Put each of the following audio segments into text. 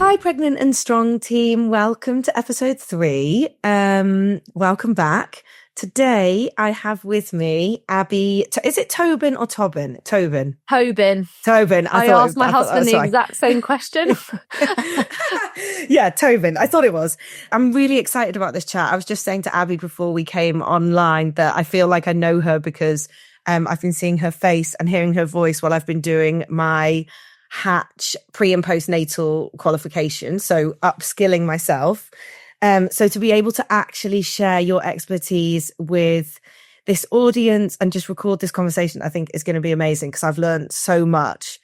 Hi, Pregnant and Strong team. Welcome to episode 3. Welcome back. Today, I have with me Abby. Is it Tobin or Tobin? Tobin. Tobin. I asked my husband the exact same question. Yeah, Tobin. I thought it was. I'm really excited about this chat. I was just saying to Abby before we came online that I feel like I know her because I've been seeing her face and hearing her voice while I've been doing my Hatch pre and postnatal qualification, so upskilling myself. So to be able to actually share your expertise with this audience and just record this conversation, I think is going to be amazing because I've learned so much.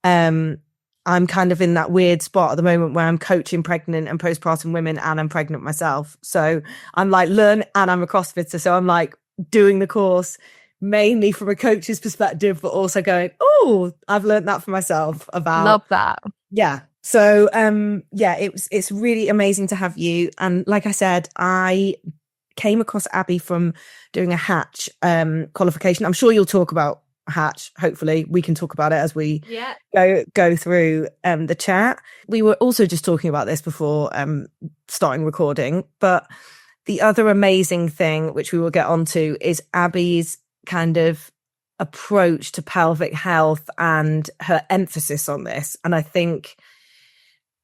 I'm kind of in that weird spot at the moment where I'm coaching pregnant and postpartum women and I'm pregnant myself. So I'm like learn and I'm a CrossFitter. So I'm like doing the course mainly from a coach's perspective, but also going, oh, I've learned that for myself about. Love that. Yeah. So, it's really amazing to have you. And like I said, I came across Abby from doing a Hatch qualification. I'm sure you'll talk about Hatch. Hopefully we can talk about it as we go through the chat. We were also just talking about this before starting recording, but the other amazing thing, which we will get onto, is Abby's kind of approach to pelvic health and her emphasis on this. And I think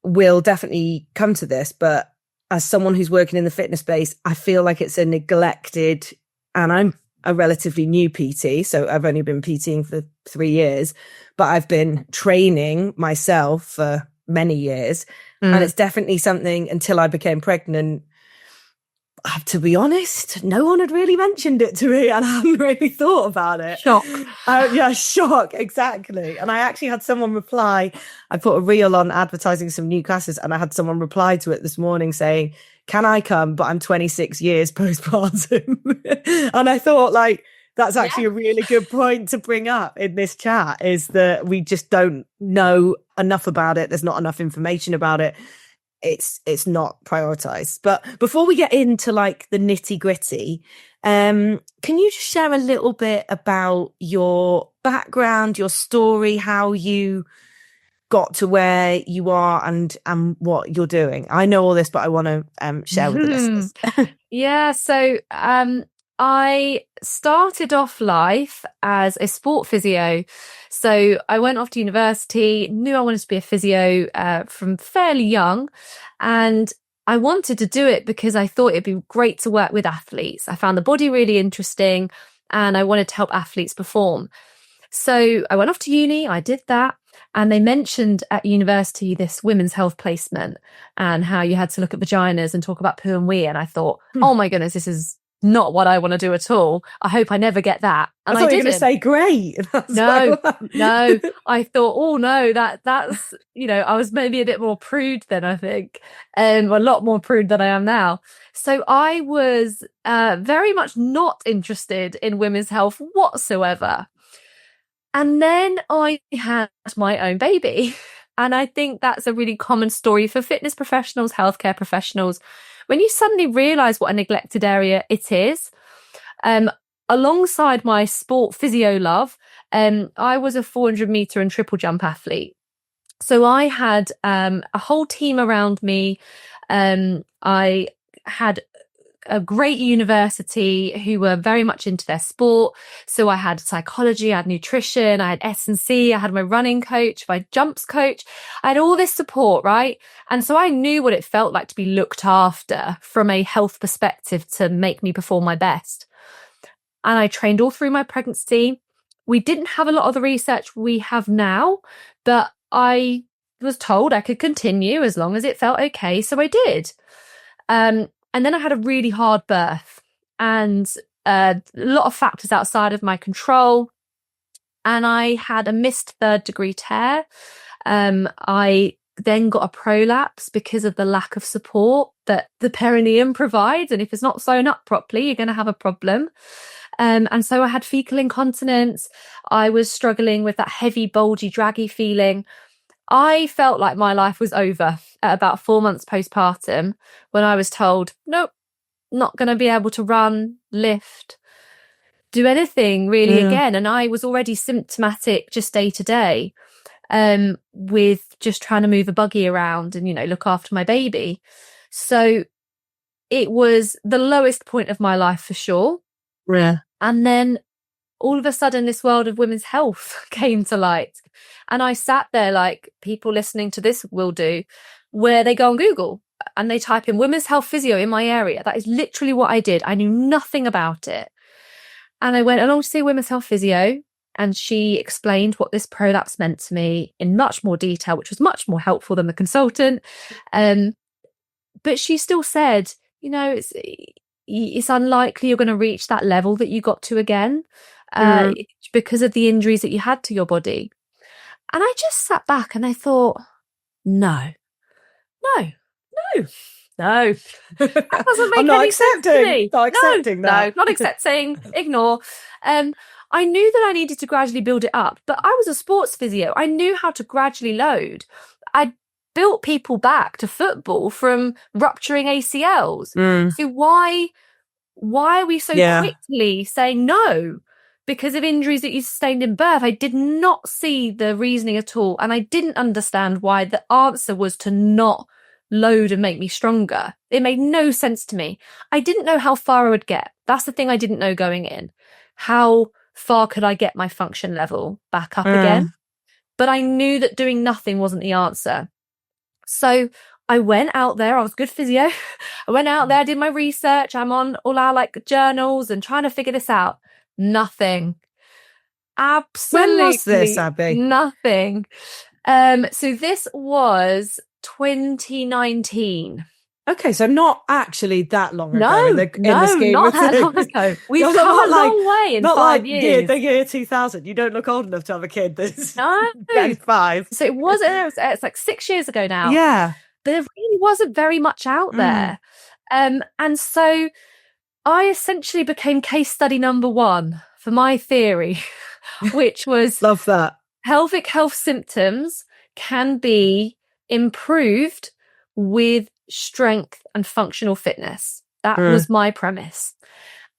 we'll definitely come to this, but as someone who's working in the fitness space, I feel like it's a neglected, and I'm a relatively new PT, so I've only been PTing for 3 years, but I've been training myself for many years. And it's definitely something until I became pregnant, to be honest, no one had really mentioned it to me and I hadn't really thought about it. Shock. Shock, exactly. And I actually had someone reply. I put a reel on advertising some new classes and I had someone reply to it this morning saying, can I come? But I'm 26 years postpartum. And I thought, like, that's actually a really good point to bring up in this chat, is that we just don't know enough about it. There's not enough information about it. It's not prioritized. But before we get into like the nitty gritty, can you just share a little bit about your background, your story, how you got to where you are and what you're doing? I know all this, but I want to share with the listeners. So I started off life as a sport physio. So I went off to university, knew I wanted to be a physio from fairly young. And I wanted to do it because I thought it'd be great to work with athletes. I found the body really interesting and I wanted to help athletes perform. So I went off to uni, I did that. And they mentioned at university this women's health placement and how you had to look at vaginas and talk about poo and wee. And I thought, oh my goodness, this is not what I want to do at all. I hope I never get that. And I thought you were going to say great. No. I thought, oh no, that's, I was maybe a bit more prude then, I think. A lot more prude than I am now. So I was very much not interested in women's health whatsoever. And then I had my own baby. And I think that's a really common story for fitness professionals, healthcare professionals. When you suddenly realize what a neglected area it is, alongside my sport physio love, I was a 400 meter and triple jump athlete. So I had a whole team around me. I had a great university who were very much into their sport. So I had psychology, I had nutrition, I had S&C, I had my running coach, my jumps coach. I had all this support, right? And so I knew what it felt like to be looked after from a health perspective to make me perform my best. And I trained all through my pregnancy. We didn't have a lot of the research we have now, but I was told I could continue as long as it felt okay. So I did. And then I had a really hard birth and a lot of factors outside of my control. And I had a missed 3rd-degree tear. I then got a prolapse because of the lack of support that the perineum provides. And if it's not sewn up properly, you're going to have a problem. And so I had fecal incontinence. I was struggling with that heavy, bulgy, draggy feeling. I felt like my life was over at about 4 months postpartum when I was told, nope, not going to be able to run, lift, do anything really again. And I was already symptomatic just day to day. with just trying to move a buggy around and, look after my baby. So it was the lowest point of my life for sure. Yeah. And then all of a sudden this world of women's health came to light. And I sat there like people listening to this will do, where they go on Google and they type in women's health physio in my area. That is literally what I did. I knew nothing about it. And I went along to see a women's health physio, and she explained what this prolapse meant to me in much more detail, which was much more helpful than the consultant. But she still said, it's unlikely you're going to reach that level that you got to again because of the injuries that you had to your body. And I just sat back and I thought, no. That doesn't make any sense to me. Not accepting that. No, not accepting. Ignore. I knew that I needed to gradually build it up, but I was a sports physio. I knew how to gradually load. I built people back to football from rupturing ACLs. So why are we so quickly saying no? Because of injuries that you sustained in birth. I did not see the reasoning at all. And I didn't understand why the answer was to not load and make me stronger. It made no sense to me. I didn't know how far I would get. That's the thing I didn't know going in. How far could I get my function level back up again? But I knew that doing nothing wasn't the answer. So I went out there. I was good physio. I went out there, did my research. I'm on all our journals and trying to figure this out. Nothing. Absolutely. When was this, Abby? Nothing. So this was 2019. Okay, so not actually that long ago. No, in the scheme not of that things. long ago. We've come a long way in 5 years. The year 2000. You don't look old enough to have a kid that's No. 5. So it's like 6 years ago now. Yeah. There really wasn't very much out there. And so I essentially became case study number 1 for my theory, which was Love that. pelvic health symptoms can be improved with strength and functional fitness. That was my premise.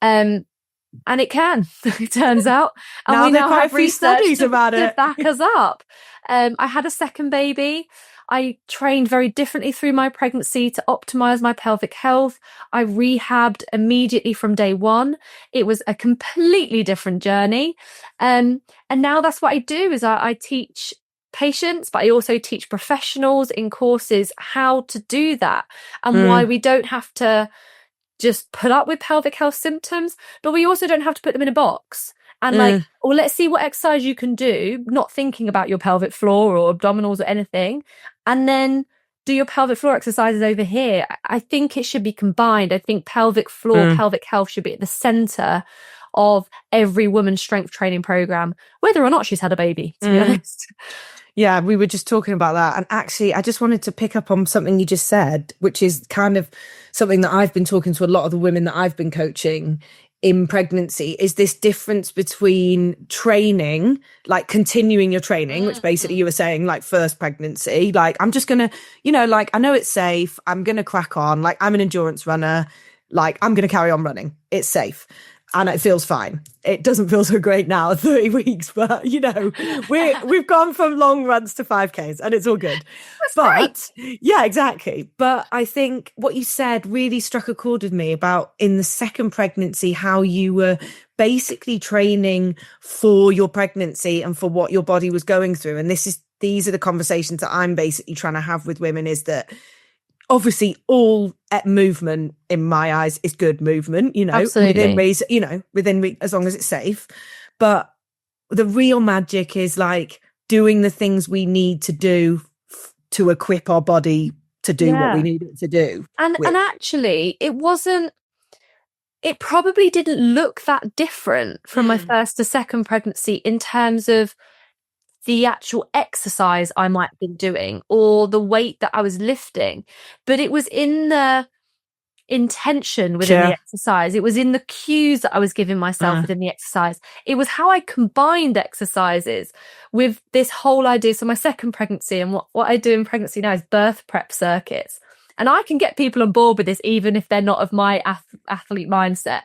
And it can, it turns out. And now we now have research studies about to it. back us up. I had a second baby. I trained very differently through my pregnancy to optimize my pelvic health. I rehabbed immediately from day 1. It was a completely different journey. And now that's what I do is I teach patients, but I also teach professionals in courses how to do that and why we don't have to just put up with pelvic health symptoms, but we also don't have to put them in a box. And let's see what exercise you can do, not thinking about your pelvic floor or abdominals or anything. And then do your pelvic floor exercises over here. I think it should be combined. I think pelvic floor, pelvic health should be at the center of every woman's strength training program, whether or not she's had a baby, to be honest. Yeah, we were just talking about that. And actually, I just wanted to pick up on something you just said, which is kind of something that I've been talking to a lot of the women that I've been coaching in pregnancy, is this difference between training, like continuing your training, which basically you were saying, like first pregnancy, like I'm just going to, I know it's safe. I'm going to crack on. Like I'm an endurance runner. Like I'm going to carry on running. It's safe. And it feels fine. It doesn't feel so great now at 30 weeks, but we've gone from long runs to 5Ks and it's all good. That's great. Yeah, exactly. But I think what you said really struck a chord with me about in the second pregnancy, how you were basically training for your pregnancy and for what your body was going through. And these are the conversations that I'm basically trying to have with women, is that obviously all movement in my eyes is good movement, Absolutely. within reason, as long as it's safe. But the real magic is like doing the things we need to do to equip our body to do what we need it to do. And actually it probably didn't look that different from my first to second pregnancy in terms of the actual exercise I might have been doing or the weight that I was lifting, but it was in the intention within the exercise. It was in the cues that I was giving myself within the exercise. It was how I combined exercises with this whole idea. So my second pregnancy, and what I do in pregnancy now, is birth prep circuits. And I can get people on board with this, even if they're not of my athlete mindset.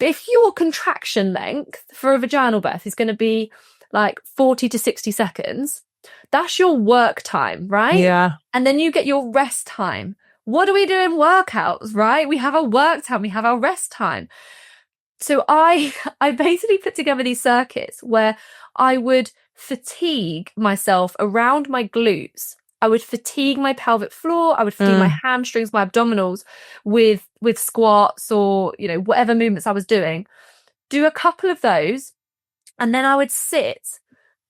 But if your contraction length for a vaginal birth is going to be like 40 to 60 seconds, That's your work time, right? Yeah. And then you get your rest time. What do we do in workouts, right? We have our work time, we have our rest time. So I basically put together these circuits where I would fatigue myself around my glutes. I would fatigue my pelvic floor. I would fatigue my hamstrings, my abdominals with squats or, you know, whatever movements I was doing. Do a couple of those. And then I would sit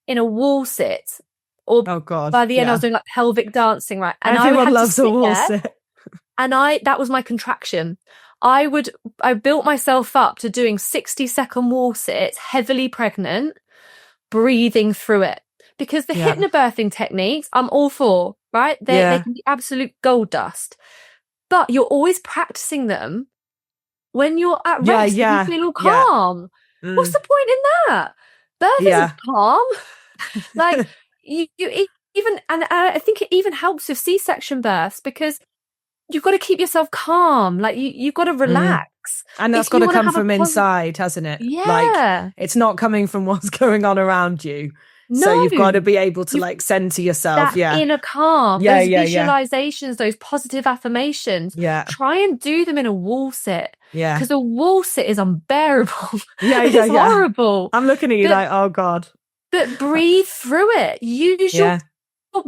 in a wall sit. Or oh God, by the end, I was doing like pelvic dancing, right? And everyone loves a wall sit. And that was my contraction. I built myself up to doing 60-second wall sits, heavily pregnant, breathing through it. Because the hypnobirthing techniques, I'm all for, right? They can be absolute gold dust. But you're always practicing them when you're at rest and you feel all calm. What's the point in that? Birth isn't calm. Like, you even, and I think it even helps with C-section births because you've got to keep yourself calm. Like you've got to relax. And that's got to come from inside, hasn't it? Yeah. Like it's not coming from what's going on around you. No, so you've got to be able to like center yourself. That inner calm. Those visualizations, those positive affirmations. Try and do them in a wall sit. Yeah. Because a wall sit is unbearable. It's horrible. I'm looking at you like, oh God. But breathe through it. Use your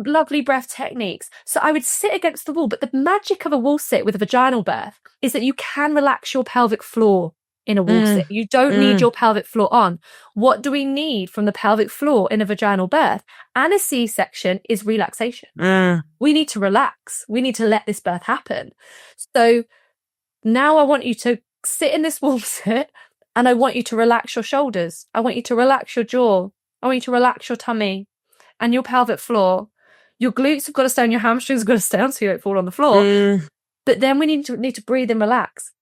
lovely breath techniques. So I would sit against the wall, but the magic of a wall sit with a vaginal birth is that you can relax your pelvic floor in a wall sit. You don't need your pelvic floor on. What do we need from the pelvic floor in a vaginal birth and a C-section is relaxation. We need to relax. We need to let this birth happen. So now I want you to sit in this wall sit and I want you to relax your shoulders. I want you to relax your jaw. I want you to relax your tummy and your pelvic floor. Your glutes have got to stay on, your hamstrings have got to stay on so you don't fall on the floor. But then we need to breathe and relax.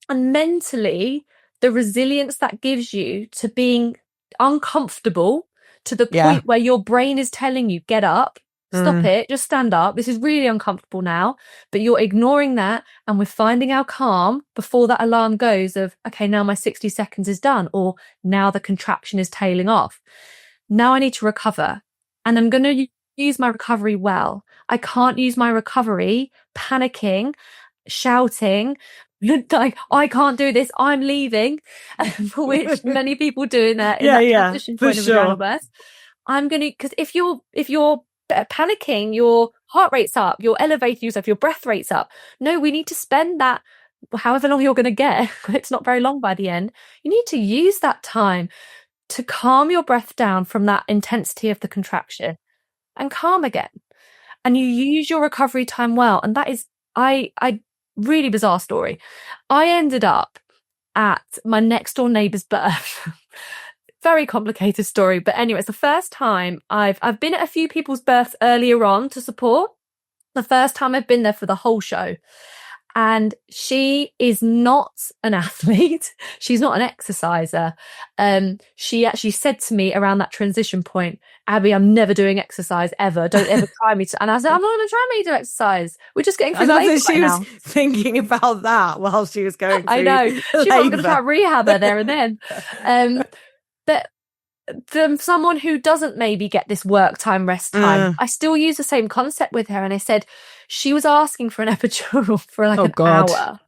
And mentally, the resilience that gives you to being uncomfortable to the point where your brain is telling you, get up, stop it, just stand up. This is really uncomfortable now. But you're ignoring that. And we're finding our calm before that alarm goes of, okay, now my 60 seconds is done. Or now the contraction is tailing off. Now I need to recover. And I'm going to use my recovery well. I can't use my recovery panicking, shouting, like, I can't do this, I'm leaving, which many people do in that transition point of vaginal birth. I'm going to, because if you're panicking, your heart rate's up, you're elevating yourself, your breath rate's up. No, we need to spend that, however long you're going to get, it's not very long by the end. You need to use that time to calm your breath down from that intensity of the contraction and calm again. And you use your recovery time well. And that is, I really bizarre story. I ended up at my next door neighbour's birth. Very complicated story. But anyway, it's the first time I've been at a few people's births earlier on to support. The first time I've been there for the whole show. And she is not an athlete. She's not an exerciser. She actually said to me around that transition point, Abby, I'm never doing exercise ever. Don't ever try me to. And I said, I'm not going to try me to exexercise. We're just getting through I love labor that she right was thinking about that while she was going through I know. She was going to try rehab her there and then. But from someone who doesn't maybe get this work time, rest time, I still use the same concept with her. And I said, she was asking for an epidural for like hour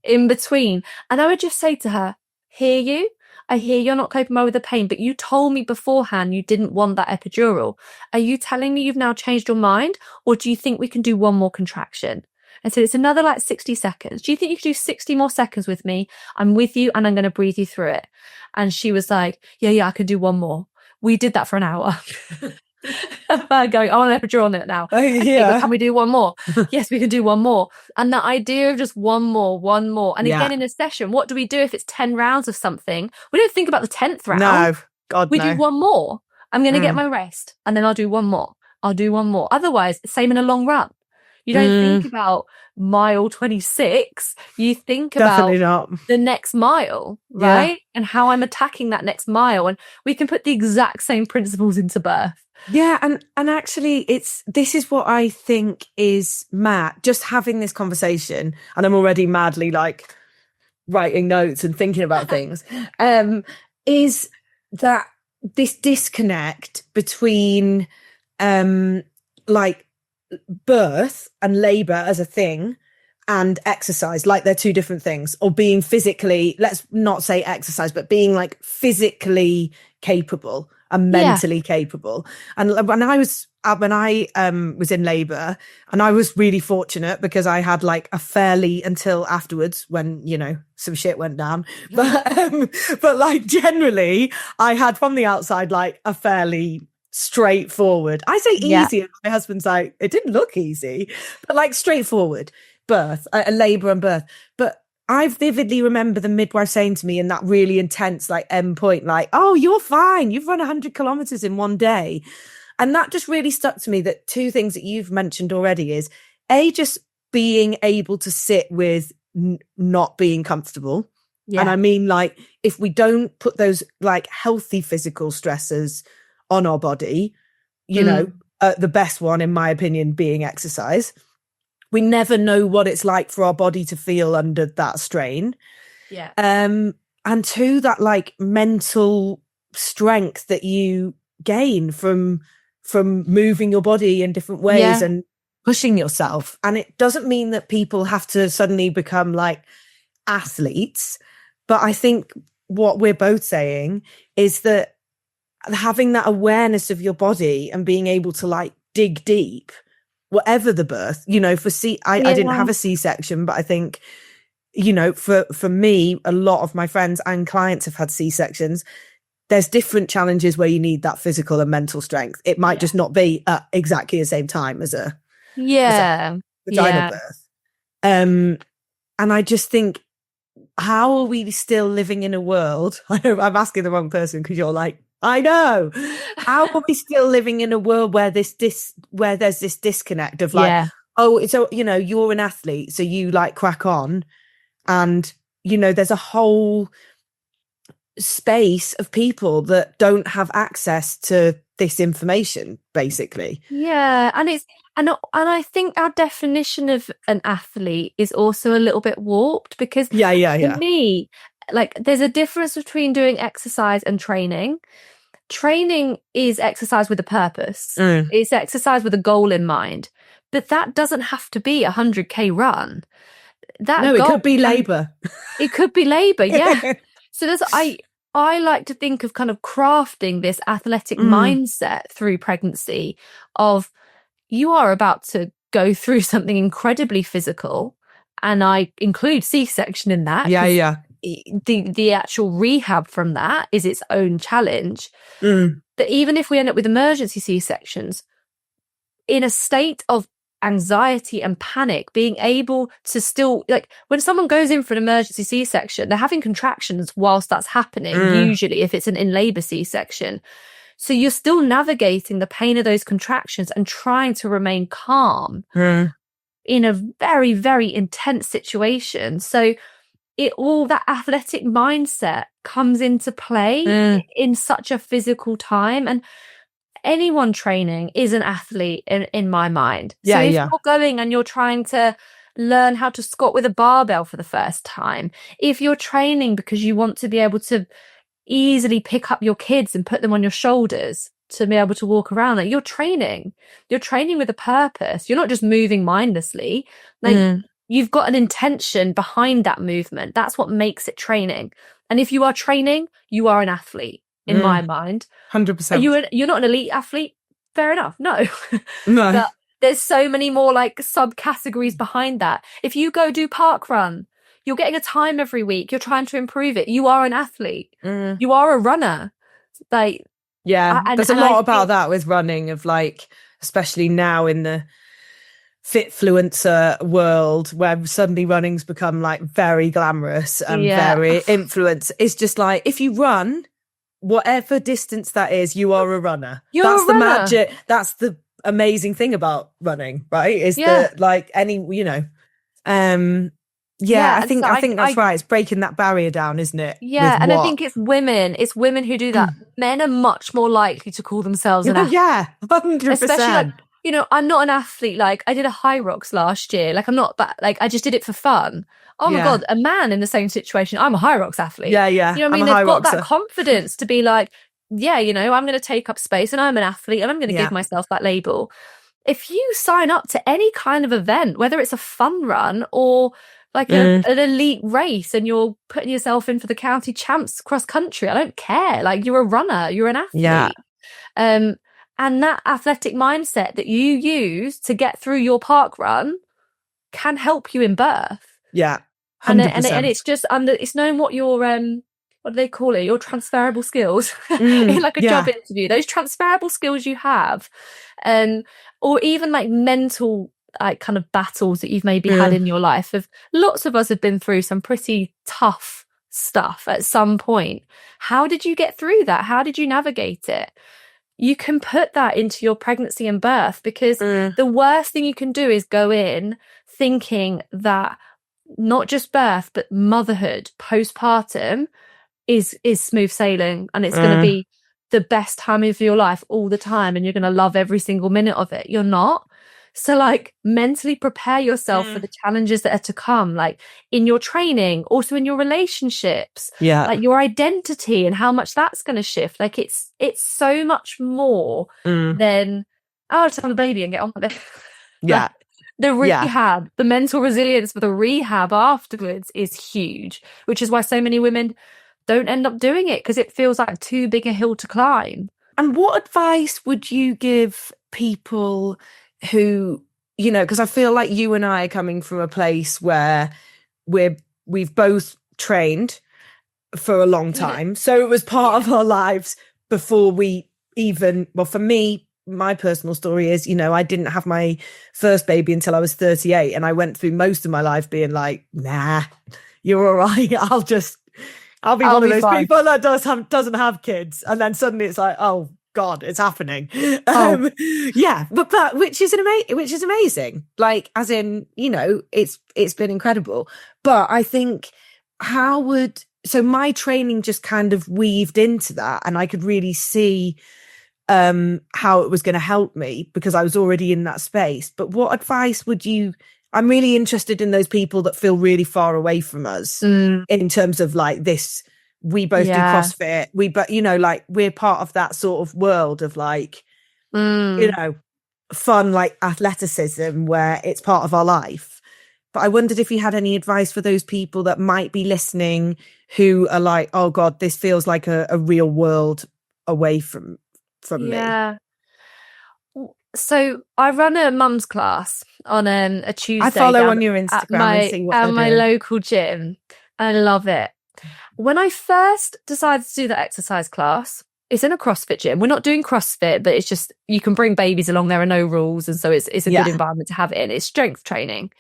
in between. And I would just say to her, I hear you're not coping well with the pain, but you told me beforehand you didn't want that epidural. Are you telling me you've now changed your mind? Or do you think we can do one more contraction? And so it's another like 60 seconds. Do you think you could do 60 more seconds with me? I'm with you and I'm going to breathe you through it. And she was like, yeah, I can do one more. We did that for an hour. Going, I want an epidural on it now. Okay, but can we do one more? Yes, we can do one more. And that idea of just one more. And again, in a session, what do we do if it's 10 rounds of something? We don't think about the 10th round. No, God, we do one more. I'm going to get my rest and then I'll do one more. Otherwise, same in a long run. You don't think about mile 26. You think about the next mile, right? And how I'm attacking that next mile. And we can put the exact same principles into birth. Yeah. And actually this is what I think is mad. Just having this conversation, and I'm already madly like writing notes and thinking about things, is that this disconnect between like birth and labor as a thing and exercise, like they're two different things, or being physically, let's not say exercise, but being like physically capable and mentally capable. And when I was in labor, and I was really fortunate because I had like a fairly, until afterwards when, you know, some shit went down, but like generally I had from the outside like a fairly straightforward, I say easy, and my husband's like, it didn't look easy, but like straightforward birth, labor and birth. But I vividly remember the midwife saying to me in that really intense like end point, like, oh, you're fine, you've run 100 kilometers in one day. And that just really stuck to me, that two things that you've mentioned already is just being able to sit with not being comfortable. And I mean, like, if we don't put those like healthy physical stressors on our body, you know, the best one, in my opinion, being exercise. We never know what it's like for our body to feel under that strain. Yeah. And two, that like mental strength that you gain from moving your body in different ways and pushing yourself. And it doesn't mean that people have to suddenly become like athletes. But I think what we're both saying is that having that awareness of your body and being able to like dig deep, whatever the birth, you know, I didn't have a C-section, but I think, you know, for me, a lot of my friends and clients have had C-sections. There's different challenges where you need that physical and mental strength. It might just not be at exactly the same time as a vagina birth. And I just think, how are we still living in a world? I know I'm asking the wrong person because you're like, I know. How are we still living in a world where where there's this disconnect of like, oh, so, you know, you're an athlete, so you like crack on. And, you know, there's a whole space of people that don't have access to this information, basically. Yeah. And I think our definition of an athlete is also a little bit warped, because for me, like, there's a difference between doing exercise and training. Training is exercise with a purpose. It's exercise with a goal in mind. But that doesn't have to be a 100K run. It could be labor. It could be labor, yeah. So I like to think of kind of crafting this athletic mindset through pregnancy of, you are about to go through something incredibly physical, and I include C-section in that. Yeah. The actual rehab from that is its own challenge. That even if we end up with emergency C-sections, in a state of anxiety and panic, being able to still, like, when someone goes in for an emergency C-section, they're having contractions whilst that's happening, usually if it's an in-labor C-section. So you're still navigating the pain of those contractions and trying to remain calm in a very, very intense situation. So all that athletic mindset comes into play in such a physical time. And anyone training is an athlete in my mind. So if you're going and you're trying to learn how to squat with a barbell for the first time, if you're training because you want to be able to easily pick up your kids and put them on your shoulders to be able to walk around, like, you're training with a purpose. You're not just moving mindlessly. Like, you've got an intention behind that movement. That's what makes it training. And if you are training, you are an athlete in my mind. 100%. You're not an elite athlete. Fair enough. No. But there's so many more like subcategories behind that. If you go do park run, you're getting a time every week. You're trying to improve it. You are an athlete. You are a runner. Like, there's a lot about that with running, of like, especially now in the fitfluencer world where suddenly running's become like very glamorous and very influence. It's just like, if you run whatever distance that is, you are a runner. That's the magic. That's the amazing thing about running, right? Is that like any, you know, I think that's right. It's breaking that barrier down, isn't it? Yeah, and I think it's women who do that. Men are much more likely to call themselves an athlete. Yeah, 100%. Especially like, you know, I'm not an athlete. Like, I did a high rocks last year. Like, I'm not, but like, I just did it for fun. Oh my God, a man in the same situation. I'm a high rocks athlete. Yeah. You know what I mean? They've got that confidence to be like, yeah, you know, I'm going to take up space and I'm an athlete and I'm going to give myself that label. If you sign up to any kind of event, whether it's a fun run or like an elite race, and you're putting yourself in for the county champs cross country, I don't care. Like, you're a runner, you're an athlete. Yeah. And that athletic mindset that you use to get through your park run can help you in birth. Yeah. 100%. And it's just it's knowing what your what do they call it? Your transferable skills in like a job interview. Those transferable skills you have, or even like mental like kind of battles that you've maybe had in your life. Lots of us have been through some pretty tough stuff at some point. How did you get through that? How did you navigate it? You can put that into your pregnancy and birth, because the worst thing you can do is go in thinking that not just birth, but motherhood, postpartum is smooth sailing and it's going to be the best time of your life all the time and you're going to love every single minute of it. You're not. So like, mentally prepare yourself for the challenges that are to come, like in your training, also in your relationships, like your identity and how much that's going to shift. Like it's so much more than, oh, just have a baby and get on with it. Like, the rehab, the mental resilience for the rehab afterwards is huge, which is why so many women don't end up doing it, because it feels like too big a hill to climb. And what advice would you give people who, you know, because I feel like you and I are coming from a place where we've both trained for a long time. So it was part of our lives before we even, well, for me, my personal story is, you know, I didn't have my first baby until I was 38. And I went through most of my life being like, nah, you're all right. I'll be one of those people that doesn't have kids. And then suddenly it's like, oh God, it's happening. Yeah, but which is amazing. Like, as in, you know, it's been incredible. But I think so my training just kind of weaved into that, and I could really see how it was going to help me because I was already in that space. But what advice would you? I'm really interested in those people that feel really far away from us in terms of like this. We both do CrossFit. But you know, like we're part of that sort of world of like, you know, fun, like athleticism where it's part of our life. But I wondered if you had any advice for those people that might be listening who are like, oh God, this feels like a real world away from me. So I run a mum's class on a Tuesday. I follow on your Instagram and see what at my local gym. I love it. When I first decided to do that exercise class, it's in a CrossFit gym. We're not doing CrossFit, but it's just, you can bring babies along. There are no rules. And so it's a good environment to have it in. It's strength training.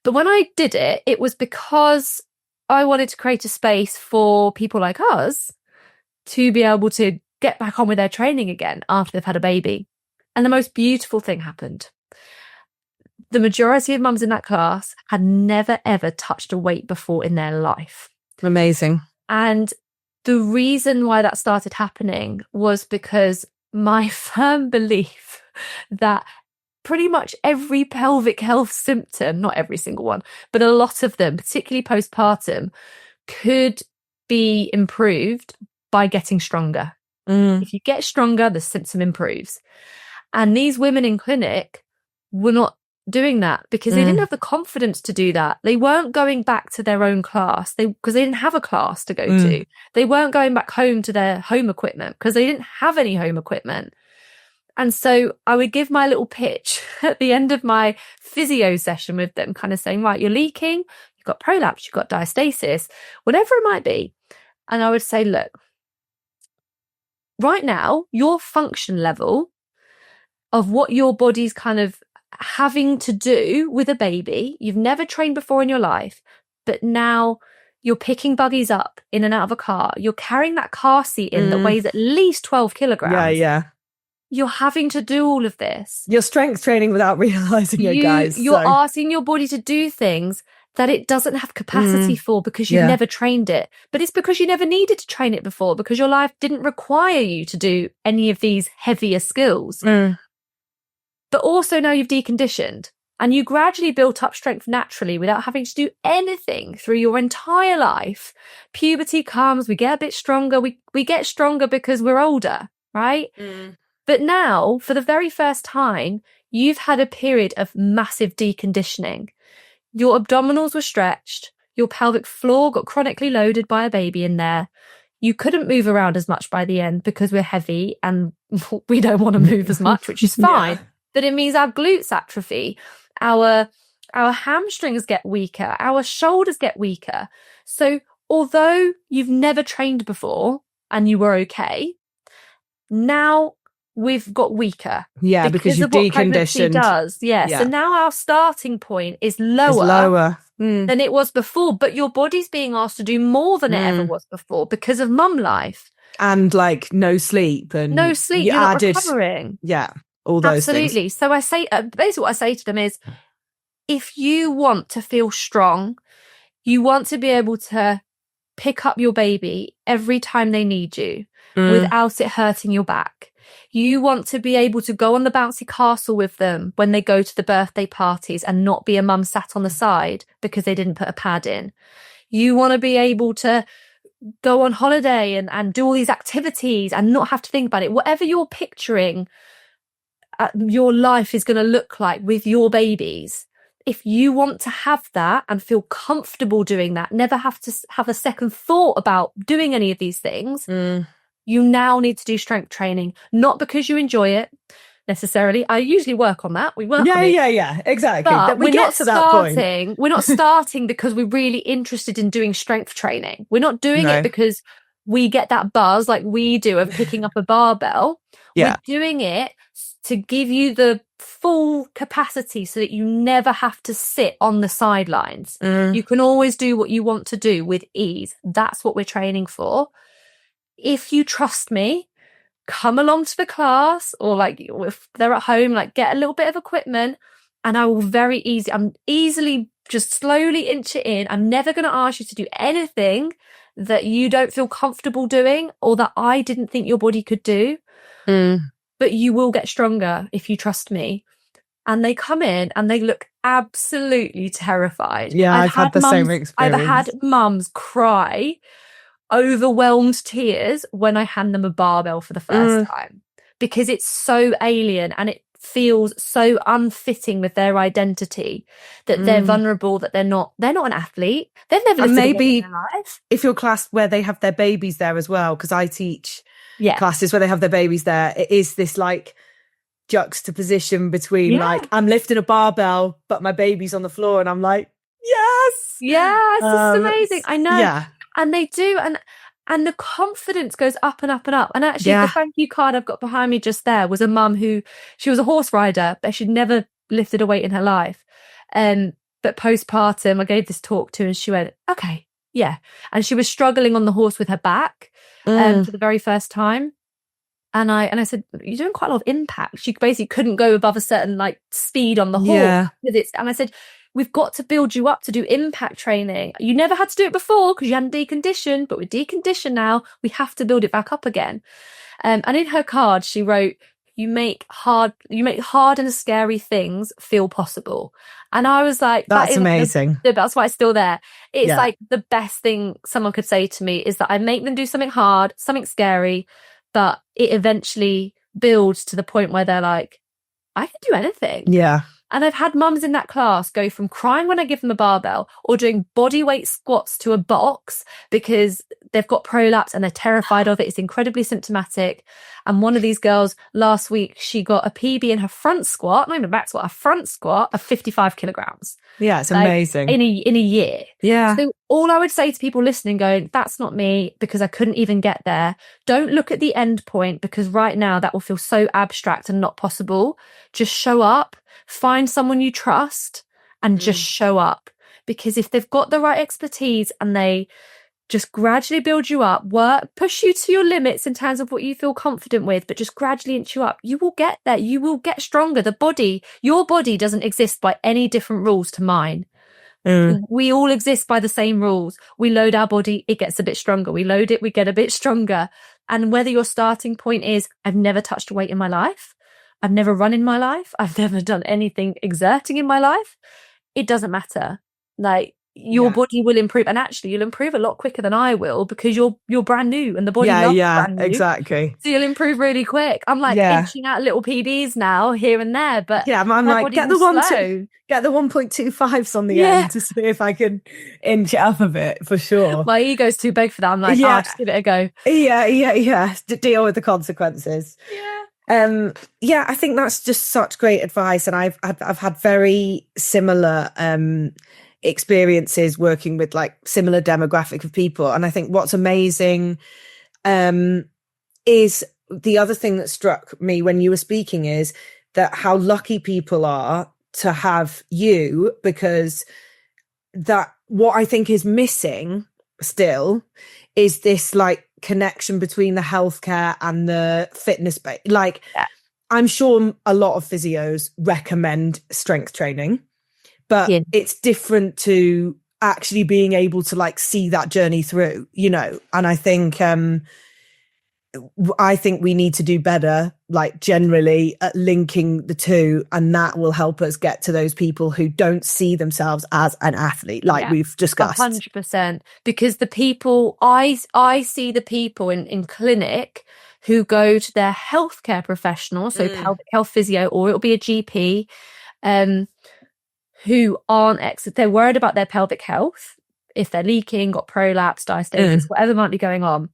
But when I did it, it was because I wanted to create a space for people like us to be able to get back on with their training again after they've had a baby. And the most beautiful thing happened. The majority of mums in that class had never, ever touched a weight before in their life. Amazing. And the reason why that started happening was because my firm belief that pretty much every pelvic health symptom, not every single one, but a lot of them, particularly postpartum, could be improved by getting stronger. If you get stronger, the symptom improves. And these women in clinic were not doing that because they didn't have the confidence to do that. They weren't going back to their own class because they didn't have a class to go to. They weren't going back home to their home equipment because they didn't have any home equipment. And so I would give my little pitch at the end of my physio session with them, kind of saying, right, you're leaking, you've got prolapse, you've got diastasis, whatever it might be. And I would say, look, right now, your function level of what your body's kind of having to do with a baby, you've never trained before in your life, but now you're picking buggies up in and out of a car. You're carrying that car seat in that weighs at least 12 kilograms. Yeah. You're having to do all of this. You're strength training without realizing it, guys. You're asking your body to do things that it doesn't have capacity for because you've never trained it. But it's because you never needed to train it before because your life didn't require you to do any of these heavier skills. But also now you've deconditioned. and you gradually built up strength naturally without having to do anything through your entire life. Puberty comes, we get a bit stronger. We get stronger because we're older, right? But now, for the very first time, you've had a period of massive deconditioning. Your abdominals were stretched. Your pelvic floor got chronically loaded by a baby in there. You couldn't move around as much by the end because we're heavy and we don't want to move as much, which is fine. Yeah. But it means our glutes atrophy, our hamstrings get weaker, our shoulders get weaker. So although you've never trained before and you were okay, now we've got weaker. Yeah, because you've deconditioned. Does. Yeah. So now our starting point is lower. Than it was before, but your body's being asked to do more than it ever was before because of mum life. And like no sleep. You're not recovering. Yeah, all those things. Absolutely. So I say, basically what I say to them is, if you want to feel strong, you want to be able to pick up your baby every time they need you without it hurting your back. You want to be able to go on the bouncy castle with them when they go to the birthday parties and not be a mum sat on the side because they didn't put a pad in. You want to be able to go on holiday and do all these activities and not have to think about it. Whatever you're picturing your life is going to look like with your babies, if you want to have that and feel comfortable doing that, never have to have a second thought about doing any of these things, you now need to do strength training, not because you enjoy it necessarily. I usually work on that. We work on it. Yeah, exactly. But we get to that point. We're not starting because we're really interested in doing strength training. We're not doing it because we get that buzz like we do of picking up a barbell. We're doing it to give you the full capacity so that you never have to sit on the sidelines. You can always do what you want to do with ease. That's what we're training for. If you trust me, come along to the class, or like if they're at home, like get a little bit of equipment and I'm easily just slowly inch it in. I'm never going to ask you to do anything that you don't feel comfortable doing or that I didn't think your body could do. But you will get stronger if you trust me. And they come in and they look absolutely terrified. Yeah, I've had the same experience. I've had mums cry overwhelmed tears when I hand them a barbell for the first time, because it's so alien and it feels so unfitting with their identity that they're vulnerable, that they're not an athlete. They've never lived maybe in their life. If you're class where they have their babies there as well, because I teach classes where they have their babies there, it is this like juxtaposition between like I'm lifting a barbell but my baby's on the floor and I'm like yes, it's amazing. I know. And they do, and the confidence goes up and up and up. And actually, the thank you card I've got behind me just there was a mum who, she was a horse rider, but she'd never lifted a weight in her life. But postpartum, I gave this talk to, and she went, okay, yeah. And she was struggling on the horse with her back for the very first time. And I said, you're doing quite a lot of impact. She basically couldn't go above a certain like speed on the horse. And I said, we've got to build you up to do impact training. You never had to do it before because you hadn't deconditioned, but we're deconditioned now. We have to build it back up again. And in her card, she wrote, you make hard and scary things feel possible. And I was like, that's amazing. That's why it's still there. It's like the best thing someone could say to me is that I make them do something hard, something scary, but it eventually builds to the point where they're like, I can do anything. Yeah. And I've had mums in that class go from crying when I give them a barbell or doing body weight squats to a box because they've got prolapse and they're terrified of it. It's incredibly symptomatic. And one of these girls last week, she got a PB in her front squat, not even a back squat, a front squat of 55 kilograms. Yeah, it's amazing. In a year. Yeah. So all I would say to people listening going, that's not me because I couldn't even get there. Don't look at the end point because right now that will feel so abstract and not possible. Just show up. Find someone you trust and just show up, because if they've got the right expertise and they just gradually build you up, push you to your limits in terms of what you feel confident with, but just gradually inch you up, you will get there. You will get stronger. Your body doesn't exist by any different rules to mine. We all exist by the same rules. We load our body, it gets a bit stronger. We load it, we get a bit stronger. And whether your starting point is, I've never touched a weight in my life, I've never run in my life. I've never done anything exerting in my life. It doesn't matter. Like, your body will improve, and actually you'll improve a lot quicker than I will, because you're brand new and the body loves brand new. Exactly. So you'll improve really quick. I'm like inching out little PDs now here and there, but I'm like, get the 1.25s on the end to see if I can inch it up a bit, for sure. My ego's too big for that. I'm like, I'll just give it a go. Deal with the consequences. I think that's just such great advice, and I've had very similar experiences working with like similar demographic of people. And I think what's amazing is the other thing that struck me when you were speaking is that how lucky people are to have you, because that what I think is missing still is this like connection between the healthcare and the fitness base. Like, I'm sure a lot of physios recommend strength training, but it's different to actually being able to like see that journey through, you know. And I think we need to do better, like generally, at linking the two, and that will help us get to those people who don't see themselves as an athlete, like we've discussed. 100%. Because the people I see, the people in clinic who go to their healthcare professional, so pelvic health physio, or it'll be a GP, who aren't they're worried about their pelvic health, if they're leaking, got prolapse, diastasis, whatever might be going on.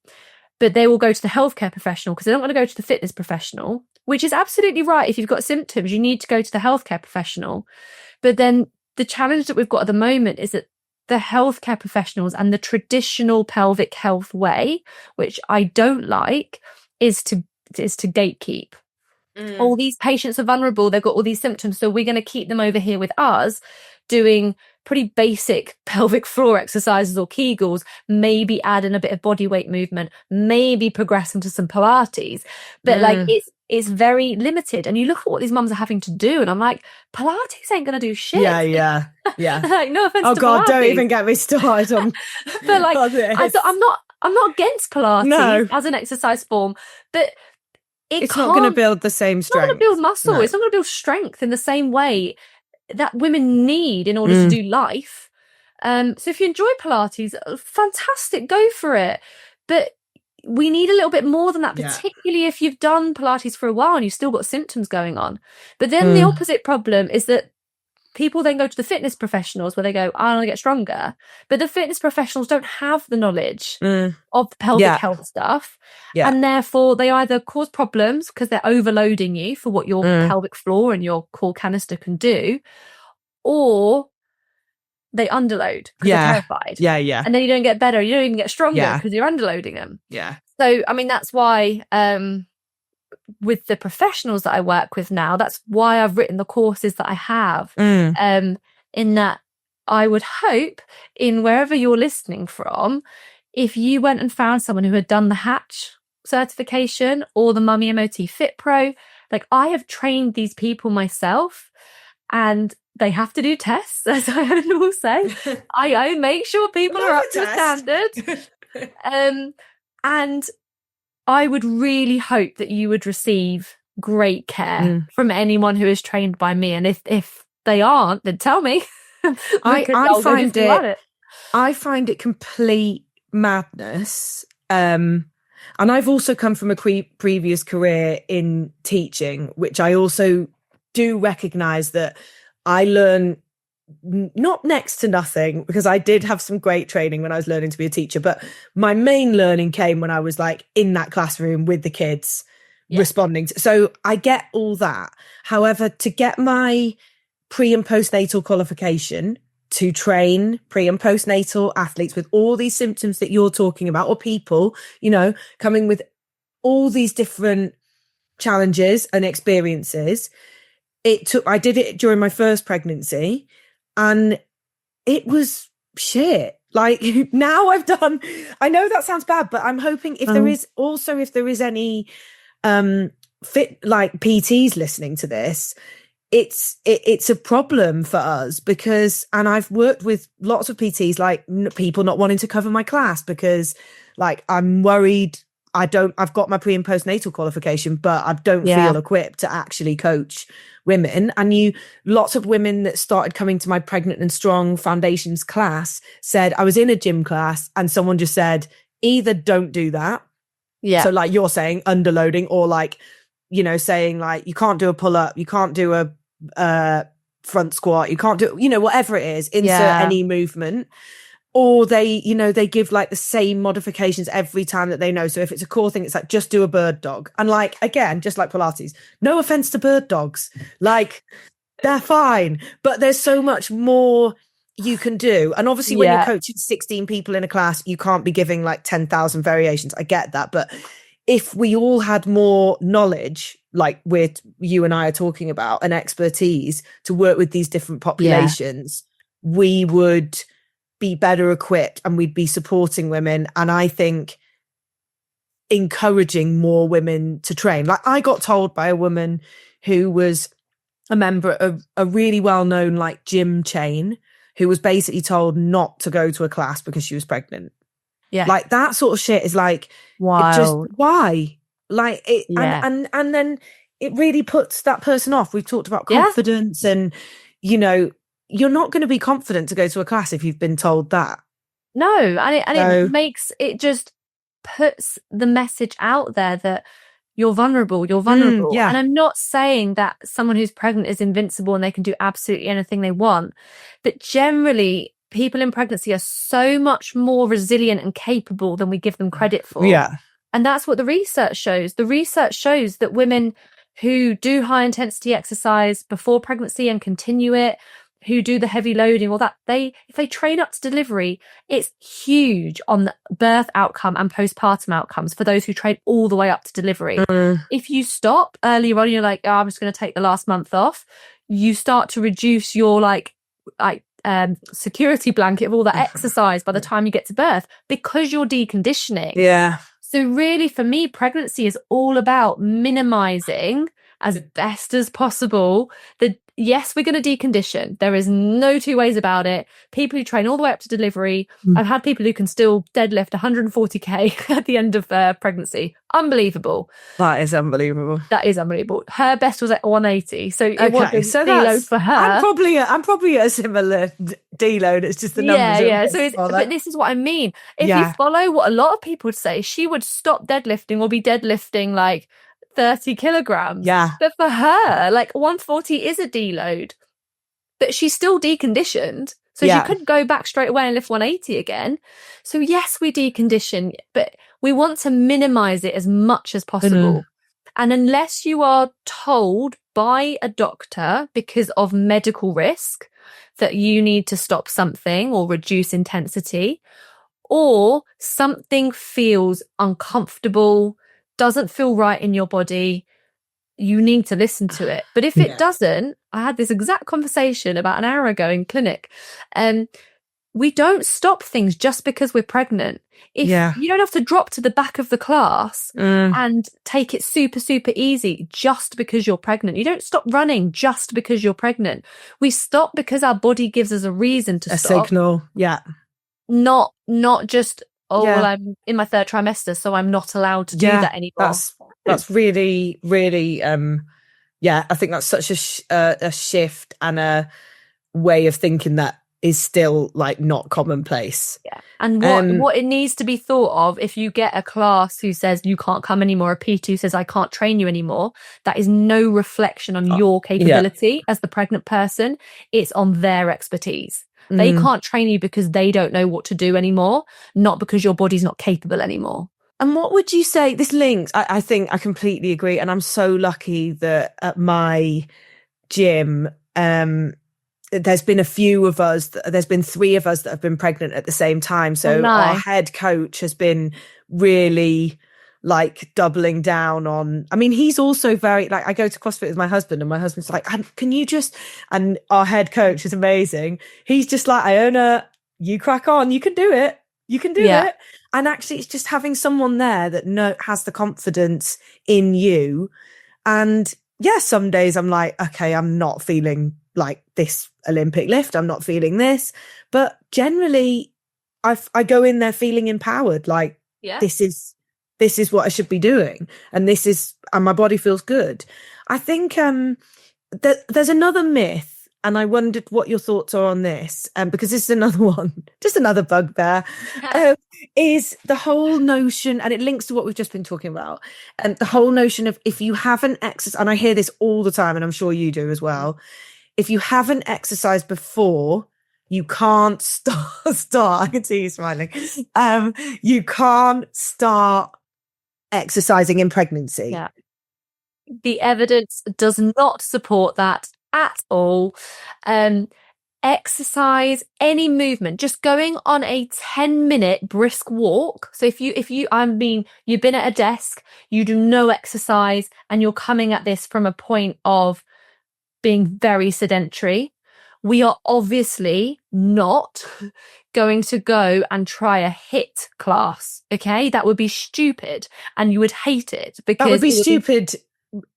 But they will go to the healthcare professional because they don't want to go to the fitness professional, which is absolutely right. If you've got symptoms, you need to go to the healthcare professional. But then the challenge that we've got at the moment is that the healthcare professionals and the traditional pelvic health way, which I don't like, is to gatekeep. All these patients are vulnerable. They've got all these symptoms. So we're going to keep them over here with us doing pretty basic pelvic floor exercises or Kegels, maybe add in a bit of body weight movement, maybe progress into some Pilates. But like, it's very limited. And you look at what these mums are having to do, and I'm like, Pilates ain't going to do shit. Yeah. Like, no offense to God, Pilates. don't even get me started on but like, I'm not against Pilates as an exercise form, but it's not going to build the same strength. It's not going to build muscle. It's not going to build strength in the same way that women need in order to do life. So if you enjoy Pilates, fantastic, go for it. But we need a little bit more than that, particularly if you've done Pilates for a while and you've still got symptoms going on. But then the opposite problem is that people then go to the fitness professionals where they go, I want to get stronger. But the fitness professionals don't have the knowledge of the pelvic health stuff. And therefore they either cause problems because they're overloading you for what your pelvic floor and your core canister can do, or they underload because they're terrified. And then you don't get better. You don't even get stronger because you're underloading them. So, I mean, that's why with the professionals that I work with now, that's why I've written the courses that I have, in that I would hope in wherever you're listening from, if you went and found someone who had done the Hatch certification or the Mummy MOT Fit Pro, like, I have trained these people myself, and they have to do tests, as I will say. I make sure people are up to standard. And I would really hope that you would receive great care from anyone who is trained by me. And if they aren't, then tell me. I find it complete madness. And I've also come from a previous career in teaching, which I also do recognize that I learn not next to nothing, because I did have some great training when I was learning to be a teacher, but my main learning came when I was like in that classroom with the kids responding to, so I get all that. However, to get my pre and postnatal qualification to train pre and postnatal athletes with all these symptoms that you're talking about, or people, you know, coming with all these different challenges and experiences, I did it during my first pregnancy, and it was shit. Like, now I know that sounds bad, but I'm hoping if there is any fit, like, PTs listening to this, it's a problem for us, because, and I've worked with lots of PTs, like, people not wanting to cover my class because, like, I'm worried I've got my pre and postnatal qualification, but I don't feel equipped to actually coach women. And lots of women that started coming to my Pregnant and Strong Foundations class said, I was in a gym class and someone just said, either don't do that. Yeah. So like you're saying, underloading, or like, saying like, you can't do a pull up, you can't do a front squat, you can't do, whatever it is, insert any movement. Or they give like the same modifications every time that they know. So if it's a core thing, it's like, just do a bird dog. And like, again, just like Pilates, no offense to bird dogs, like they're fine, but there's so much more you can do. And obviously when you're coaching 16 people in a class, you can't be giving like 10,000 variations. I get that. But if we all had more knowledge, like you and I are talking about, and expertise to work with these different populations, we would be better equipped and we'd be supporting women. And I think encouraging more women to train. Like I got told by a woman who was a member of a really well-known like gym chain, who was basically told not to go to a class because she was pregnant. Yeah. Like that sort of shit is like, wow. Why? Like it, and then it really puts that person off. We've talked about confidence and, you're not going to be confident to go to a class if you've been told that. No. It just puts the message out there that you're vulnerable. And I'm not saying that someone who's pregnant is invincible and they can do absolutely anything they want. But generally, people in pregnancy are so much more resilient and capable than we give them credit for. Yeah. And that's what the research shows. The research shows that women who do high intensity exercise before pregnancy and continue it, who do the heavy loading, all that, if they train up to delivery, it's huge on the birth outcome and postpartum outcomes for those who train all the way up to delivery. If you stop earlier on, you're like, oh, I'm just going to take the last month off, you start to reduce your security blanket of all that exercise by the time you get to birth because you're deconditioning. Yeah. So really, for me, pregnancy is all about minimizing as best as possible yes, we're going to decondition. There is no two ways about it. People who train all the way up to delivery. I've had people who can still deadlift 140k at the end of pregnancy. Unbelievable. That is unbelievable. Her best was at 180. So it wasn't deload for her. I'm probably at a similar deload. It's just the numbers. Yeah. But this is what I mean. If you follow what a lot of people would say, she would stop deadlifting or be deadlifting like 30 kilograms. Yeah. But for her, like 140 is a deload, but she's still deconditioned. So she couldn't go back straight away and lift 180 again. So yes, we decondition, but we want to minimize it as much as possible. And unless you are told by a doctor because of medical risk that you need to stop something or reduce intensity, or something feels uncomfortable, doesn't feel right in your body, you need to listen to it. But if it doesn't, I had this exact conversation about an hour ago in clinic, and we don't stop things just because we're pregnant. If you don't have to drop to the back of the class and take it super, super easy just because you're pregnant. You don't stop running just because you're pregnant. We stop because our body gives us a reason to stop. A signal. Yeah. Not just, well, I'm in my third trimester, so I'm not allowed to do that anymore. That's really, really, I think that's such a shift and a way of thinking that is still like not commonplace. Yeah. And what it needs to be thought of, if you get a class who says you can't come anymore, a PT who says I can't train you anymore, that is no reflection on your capability as the pregnant person. It's on their expertise. They can't train you because they don't know what to do anymore, not because your body's not capable anymore. And what would you say, this links, I think I completely agree. And I'm so lucky that at my gym, there's been a few of us, there's been 3 of us that have been pregnant at the same time. So our head coach has been really like doubling down on, I mean, he's also very, like, I go to CrossFit with my husband and my husband's like, can you just, and our head coach is amazing. He's just like, Iona, you crack on, you can do it. You can do it. And actually it's just having someone there that has the confidence in you. And some days I'm like, okay, I'm not feeling like this Olympic lift. I'm not feeling this, but generally I go in there feeling empowered. Like this is this is what I should be doing, and my body feels good. I think there's another myth, and I wondered what your thoughts are on this, because this is another one, just another bugbear, is the whole notion, and it links to what we've just been talking about, and the whole notion of, if you haven't exercised, and I hear this all the time, and I'm sure you do as well, if you haven't exercised before, you can't start. I can see you smiling. You can't start exercising in pregnancy. Yeah. The evidence does not support that at all. Exercise, any movement, just going on a 10-minute brisk walk. So if you've been at a desk, you do no exercise, and you're coming at this from a point of being very sedentary, we are obviously not going to go and try a HIIT class. Okay, that would be stupid, and you would hate it, because that would be stupid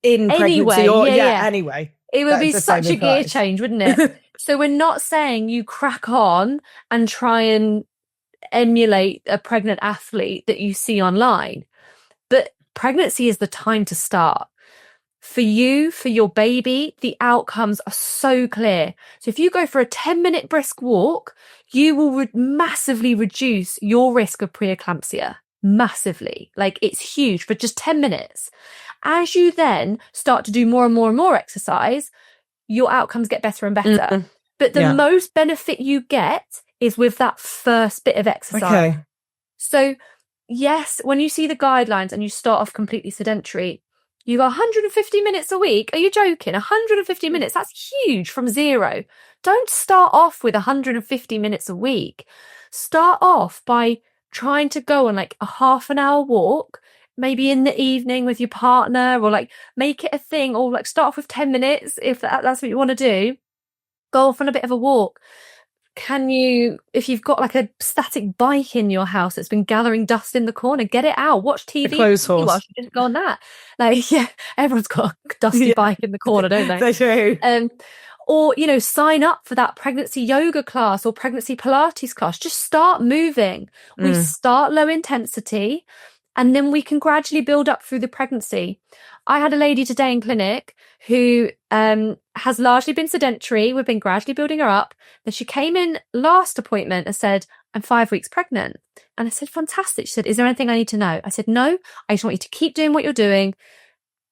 in pregnancy. Anyway, anyway. It would be such a gear change, wouldn't it? So we're not saying you crack on and try and emulate a pregnant athlete that you see online. But pregnancy is the time to start. For you, for your baby, the outcomes are so clear. So if you go for a 10-minute brisk walk, you will massively reduce your risk of preeclampsia. Massively. Like, it's huge for just 10 minutes. As you then start to do more and more and more exercise, your outcomes get better and better. Mm-hmm. But the most benefit you get is with that first bit of exercise. Okay. So yes, when you see the guidelines and you start off completely sedentary, you go 150 minutes a week. Are you joking? 150 minutes, that's huge from zero. Don't start off with 150 minutes a week. Start off by trying to go on like a half an hour walk, maybe in the evening with your partner, or like make it a thing, or like start off with 10 minutes if that's what you want to do. Go off on a bit of a walk. If you've got like a static bike in your house that's been gathering dust in the corner, get it out, watch TV. The clothes horse. While you just go on that. Like, yeah, everyone's got a dusty bike in the corner, don't they? They do. Or, sign up for that pregnancy yoga class or pregnancy Pilates class. Just start moving. We start low intensity, and then we can gradually build up through the pregnancy. I had a lady today in clinic who has largely been sedentary. We've been gradually building her up. Then she came in last appointment and said, I'm 5 weeks pregnant. And I said, fantastic. She said, is there anything I need to know? I said, no, I just want you to keep doing what you're doing.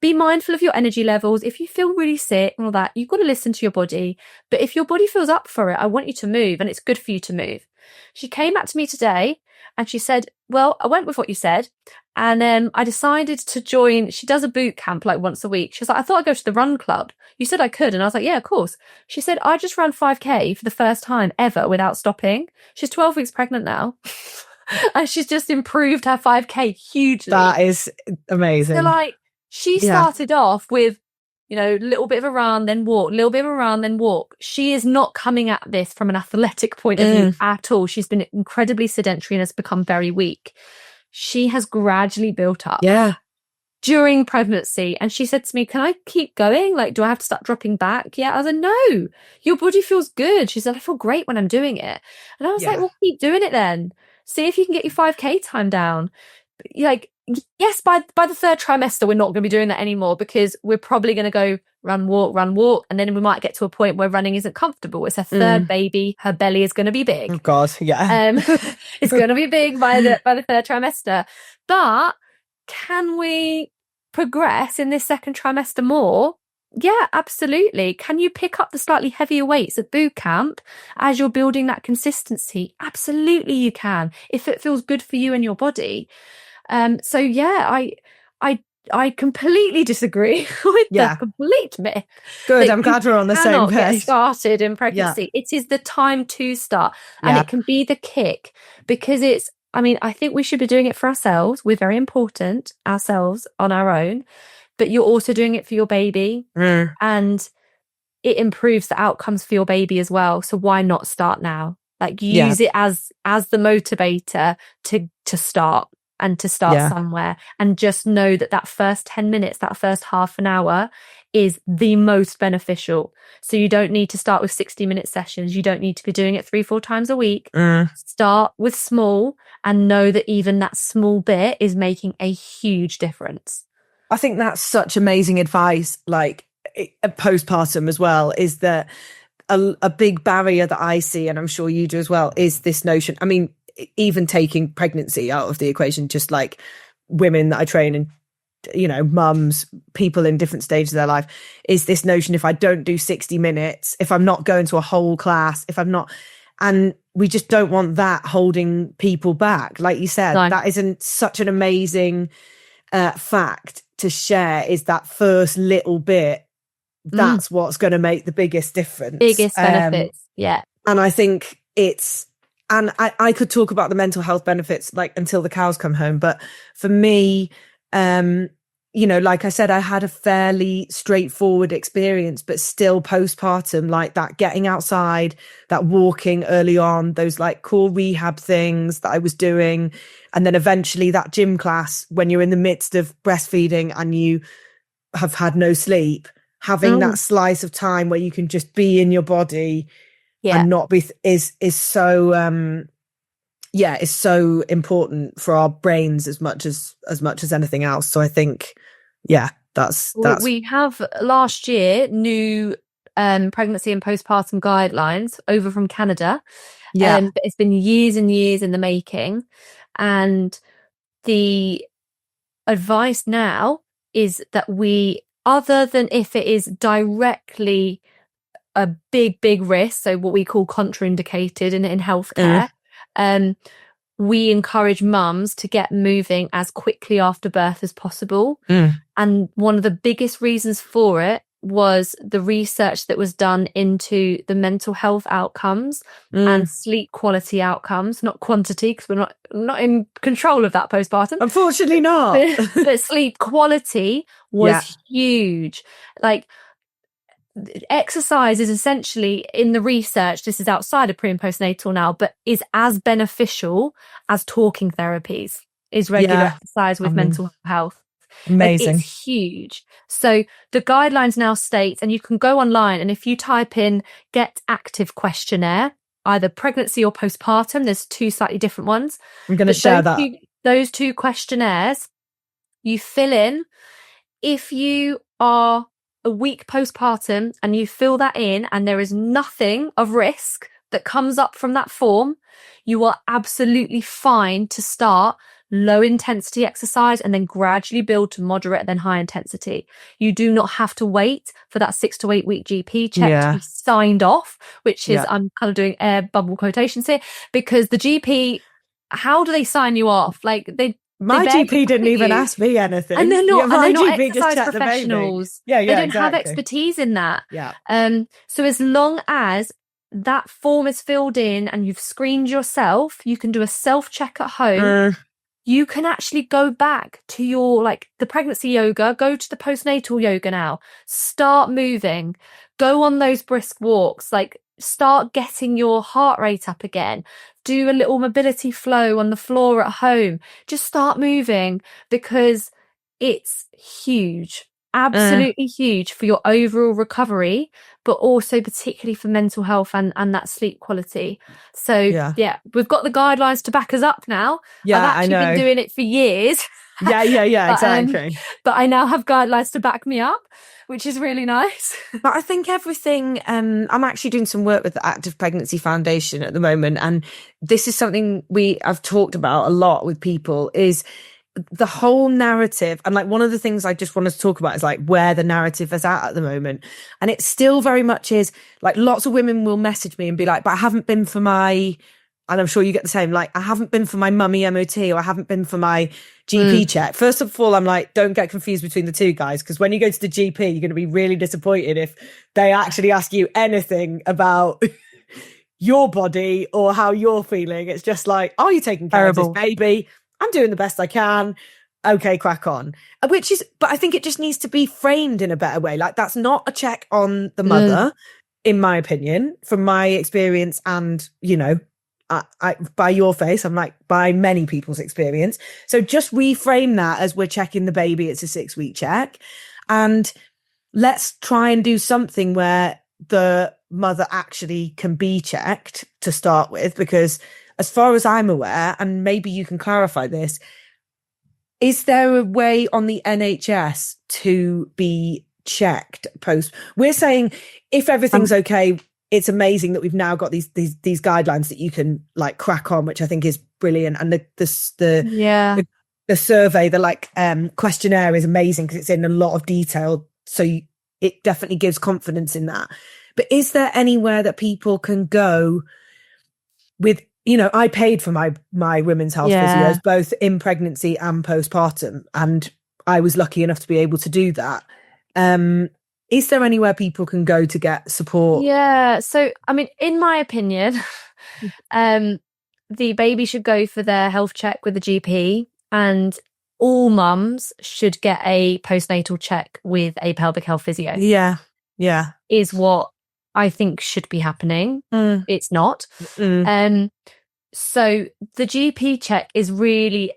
Be mindful of your energy levels. If you feel really sick and all that, you've got to listen to your body. But if your body feels up for it, I want you to move, and it's good for you to move. She came back to me today and she said, well, I went with what you said. And I decided to join. She does a boot camp like once a week. She was like, I thought I'd go to the run club. You said I could. And I was like, yeah, of course. She said, I just ran 5K for the first time ever without stopping. She's 12 weeks pregnant now. And she's just improved her 5K hugely. That is amazing. So like, she started off with, a little bit of a run, then walk, little bit of a run, then walk. She is not coming at this from an athletic point of view at all. She's been incredibly sedentary and has become very weak. She has gradually built up during pregnancy. And she said to me, can I keep going? Like, do I have to start dropping back? Yeah. I was like, no, your body feels good. She said, I feel great when I'm doing it. And I was like, well, keep doing it then. See if you can get your 5K time down. Like, yes, by the third trimester, we're not going to be doing that anymore, because we're probably going to go run, walk. And then we might get to a point where running isn't comfortable. It's her third baby. Her belly is going to be big. Oh God, yeah. It's going to be big by the third trimester. But can we progress in this second trimester more? Yeah, absolutely. Can you pick up the slightly heavier weights at boot camp as you're building that consistency? Absolutely you can, if it feels good for you and your body. So yeah, I completely disagree with the complete myth. Good, I'm glad we're on the same page. Get started in pregnancy. It is the time to start, and it can be the kick, because I think we should be doing it for ourselves. We're very important, ourselves on our own, but you're also doing it for your baby, and it improves the outcomes for your baby as well. So why not start now? Like, use it as the motivator to start. And to start somewhere, and just know that first 10 minutes, that first half an hour is the most beneficial. So you don't need to start with 60-minute sessions. You don't need to be doing it 3-4 times a week. Start with small and know that even that small bit is making a huge difference. I think that's such amazing advice, like postpartum as well, is that a big barrier that I see, and I'm sure you do as well, is this notion. I mean, even taking pregnancy out of the equation, just like women that I train and, you know, mums, people in different stages of their life, is this notion, if I don't do 60 minutes, if I'm not going to a whole class, if I'm not, and we just don't want that holding people back. Like you said, that isn't such an amazing fact to share, is that first little bit. That's what's going to make the biggest difference. Biggest benefits. Yeah. And I think it's, and I could talk about the mental health benefits like until the cows come home. But for me, you know, like I said, I had a fairly straightforward experience, but still postpartum, like that getting outside, that walking early on, those like core rehab things that I was doing. And then eventually that gym class when you're in the midst of breastfeeding and you have had no sleep, having that slice of time where you can just be in your body and not be is so is so important for our brains as much as anything else. So I think that's we have last year new pregnancy and postpartum guidelines over from Canada. But it's been years and years in the making, and the advice now is that we, other than if it is directly a big risk, so what we call contraindicated in healthcare, we encourage mums to get moving as quickly after birth as possible. And one of the biggest reasons for it was the research that was done into the mental health outcomes and sleep quality outcomes, not quantity, because we're not in control of that postpartum. Unfortunately not. But sleep quality was huge. Like, exercise is essentially, in the research, this is outside of pre and postnatal now, but is as beneficial as talking therapies, is regular exercise with mental health. Amazing. It's huge. So the guidelines now state, and you can go online, and if you type in Get Active questionnaire, either pregnancy or postpartum, there's 2 slightly different ones. I'm going to share that. Those 2 questionnaires, you fill in. If you are a week postpartum and you fill that in and there is nothing of risk that comes up from that form, you are absolutely fine to start low intensity exercise and then gradually build to moderate, then high intensity. You do not have to wait for that 6 to 8 week GP check to be signed off, which is, I'm kind of doing air bubble quotations here, because the GP, how do they sign you off? Like my GP didn't even ask me anything. And they're not, my GP GP just exercise professionals. They don't have expertise in that. So as long as that form is filled in and you've screened yourself, you can do a self-check at home. You can actually go back to your, like, the pregnancy yoga, go to the postnatal yoga now, start moving, go on those brisk walks, like start getting your heart rate up again, do a little mobility flow on the floor at home, just start moving, because it's huge, absolutely huge for your overall recovery, but also particularly for mental health and that sleep quality. So we've got the guidelines to back us up now. I've actually been doing it for years. Exactly. But I now have guidelines to back me up, which is really nice. But I think everything, I'm actually doing some work with the Active Pregnancy Foundation at the moment, and this is something I've talked about a lot with people, is the whole narrative. And like, one of the things I just wanted to talk about is like where the narrative is at the moment. And it still very much is like, lots of women will message me and be like, but I haven't been for my, and I'm sure you get the same, like, I haven't been for my mummy MOT, or I haven't been for my GP check. First of all, I'm like, don't get confused between the two, guys, because when you go to the GP, you're going to be really disappointed if they actually ask you anything about your body or how you're feeling. It's just like, are you taking care of this baby? I'm doing the best I can. Okay, crack on. But I think it just needs to be framed in a better way. Like, that's not a check on the mother, in my opinion, from my experience, and, you know, I by your face, I'm like, by many people's experience. So just reframe that as we're checking the baby. It's a 6-week check. And let's try and do something where the mother actually can be checked to start with, because as far as I'm aware, and maybe you can clarify this, is there a way on the NHS to be checked post? We're saying if everything's okay, it's amazing that we've now got these guidelines that you can like crack on, which I think is brilliant. And the survey, the questionnaire is amazing because it's in a lot of detail. So it definitely gives confidence in that. But is there anywhere that people can go with, I paid for my women's health physios, both in pregnancy and postpartum, and I was lucky enough to be able to do that. Is there anywhere people can go to get support? Yeah. So, I mean, in my opinion, the baby should go for their health check with the GP, and all mums should get a postnatal check with a pelvic health physio. Yeah. Yeah. Is what I think should be happening. It's not. So the GP check is really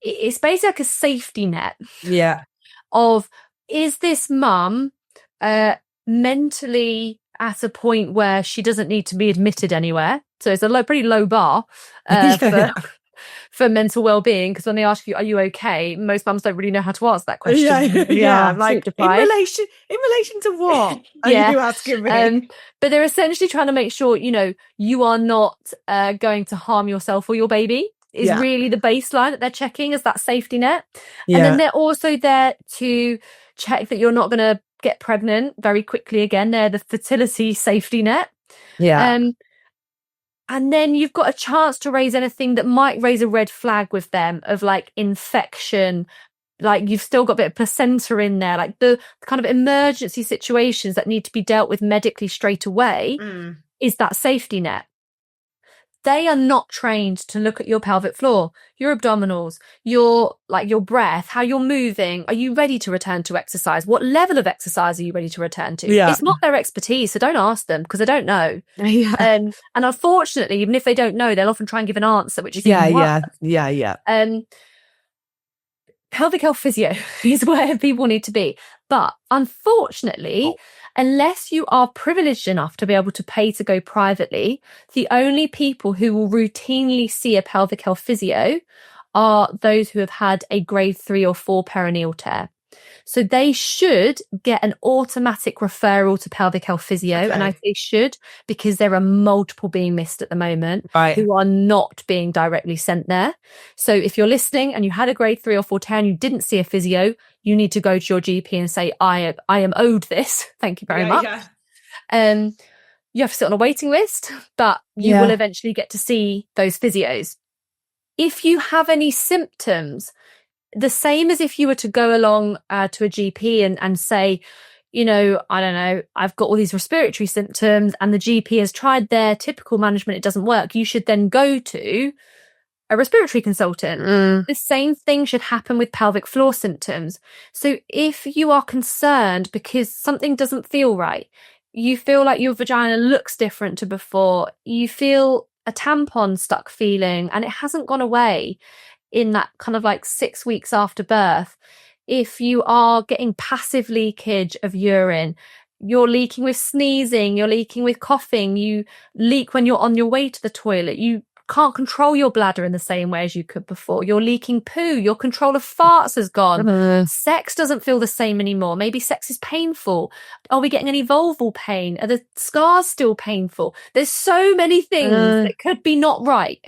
it's basically like a safety net. Yeah. Of, is this mum mentally at a point where she doesn't need to be admitted anywhere? So it's a pretty low bar for mental well-being, because when they ask you, are you okay? Most mums don't really know how to answer that question. Yeah. Like, in relation to what are you asking me? But they're essentially trying to make sure, you are not going to harm yourself or your baby. Is really the baseline that they're checking as that safety net. And then they're also there to check that you're not going to get pregnant very quickly again. They're the fertility safety net. And then you've got a chance to raise anything that might raise a red flag with them of like infection, like you've still got a bit of placenta in there, like the kind of emergency situations that need to be dealt with medically straight away is that safety net. They are not trained to look at your pelvic floor, your abdominals, your breath, how you're moving. Are you ready to return to exercise? What level of exercise are you ready to return to? It's not their expertise, so don't ask them because they don't know. And unfortunately, even if they don't know, they'll often try and give an answer, which is even worse. Pelvic health physio is where people need to be. But unfortunately, unless you are privileged enough to be able to pay to go privately, the only people who will routinely see a pelvic health physio are those who have had a grade 3 or 4 perineal tear. So they should get an automatic referral to pelvic health physio. And I say should because there are multiple being missed at the moment who are not being directly sent there. So if you're listening and you had a grade 3 or 4 tear and you didn't see a physio, you need to go to your GP and say, I am owed this. Thank you very much. You have to sit on a waiting list, but you will eventually get to see those physios. If you have any symptoms, the same as if you were to go along to a GP and say, I don't know, I've got all these respiratory symptoms and the GP has tried their typical management, it doesn't work. You should then go to a respiratory consultant. The same thing should happen with pelvic floor symptoms. So if you are concerned because something doesn't feel right, you feel like your vagina looks different to before, you feel a tampon stuck feeling and it hasn't gone away in that kind of like 6 weeks after birth, if you are getting passive leakage of urine, you're leaking with sneezing, you're leaking with coughing, you leak when you're on your way to the toilet, you can't control your bladder in the same way as you could before, you're leaking poo, your control of farts has gone, sex doesn't feel the same anymore, maybe sex is painful, are we getting any vulval pain, are the scars still painful? There's so many things that could be not right.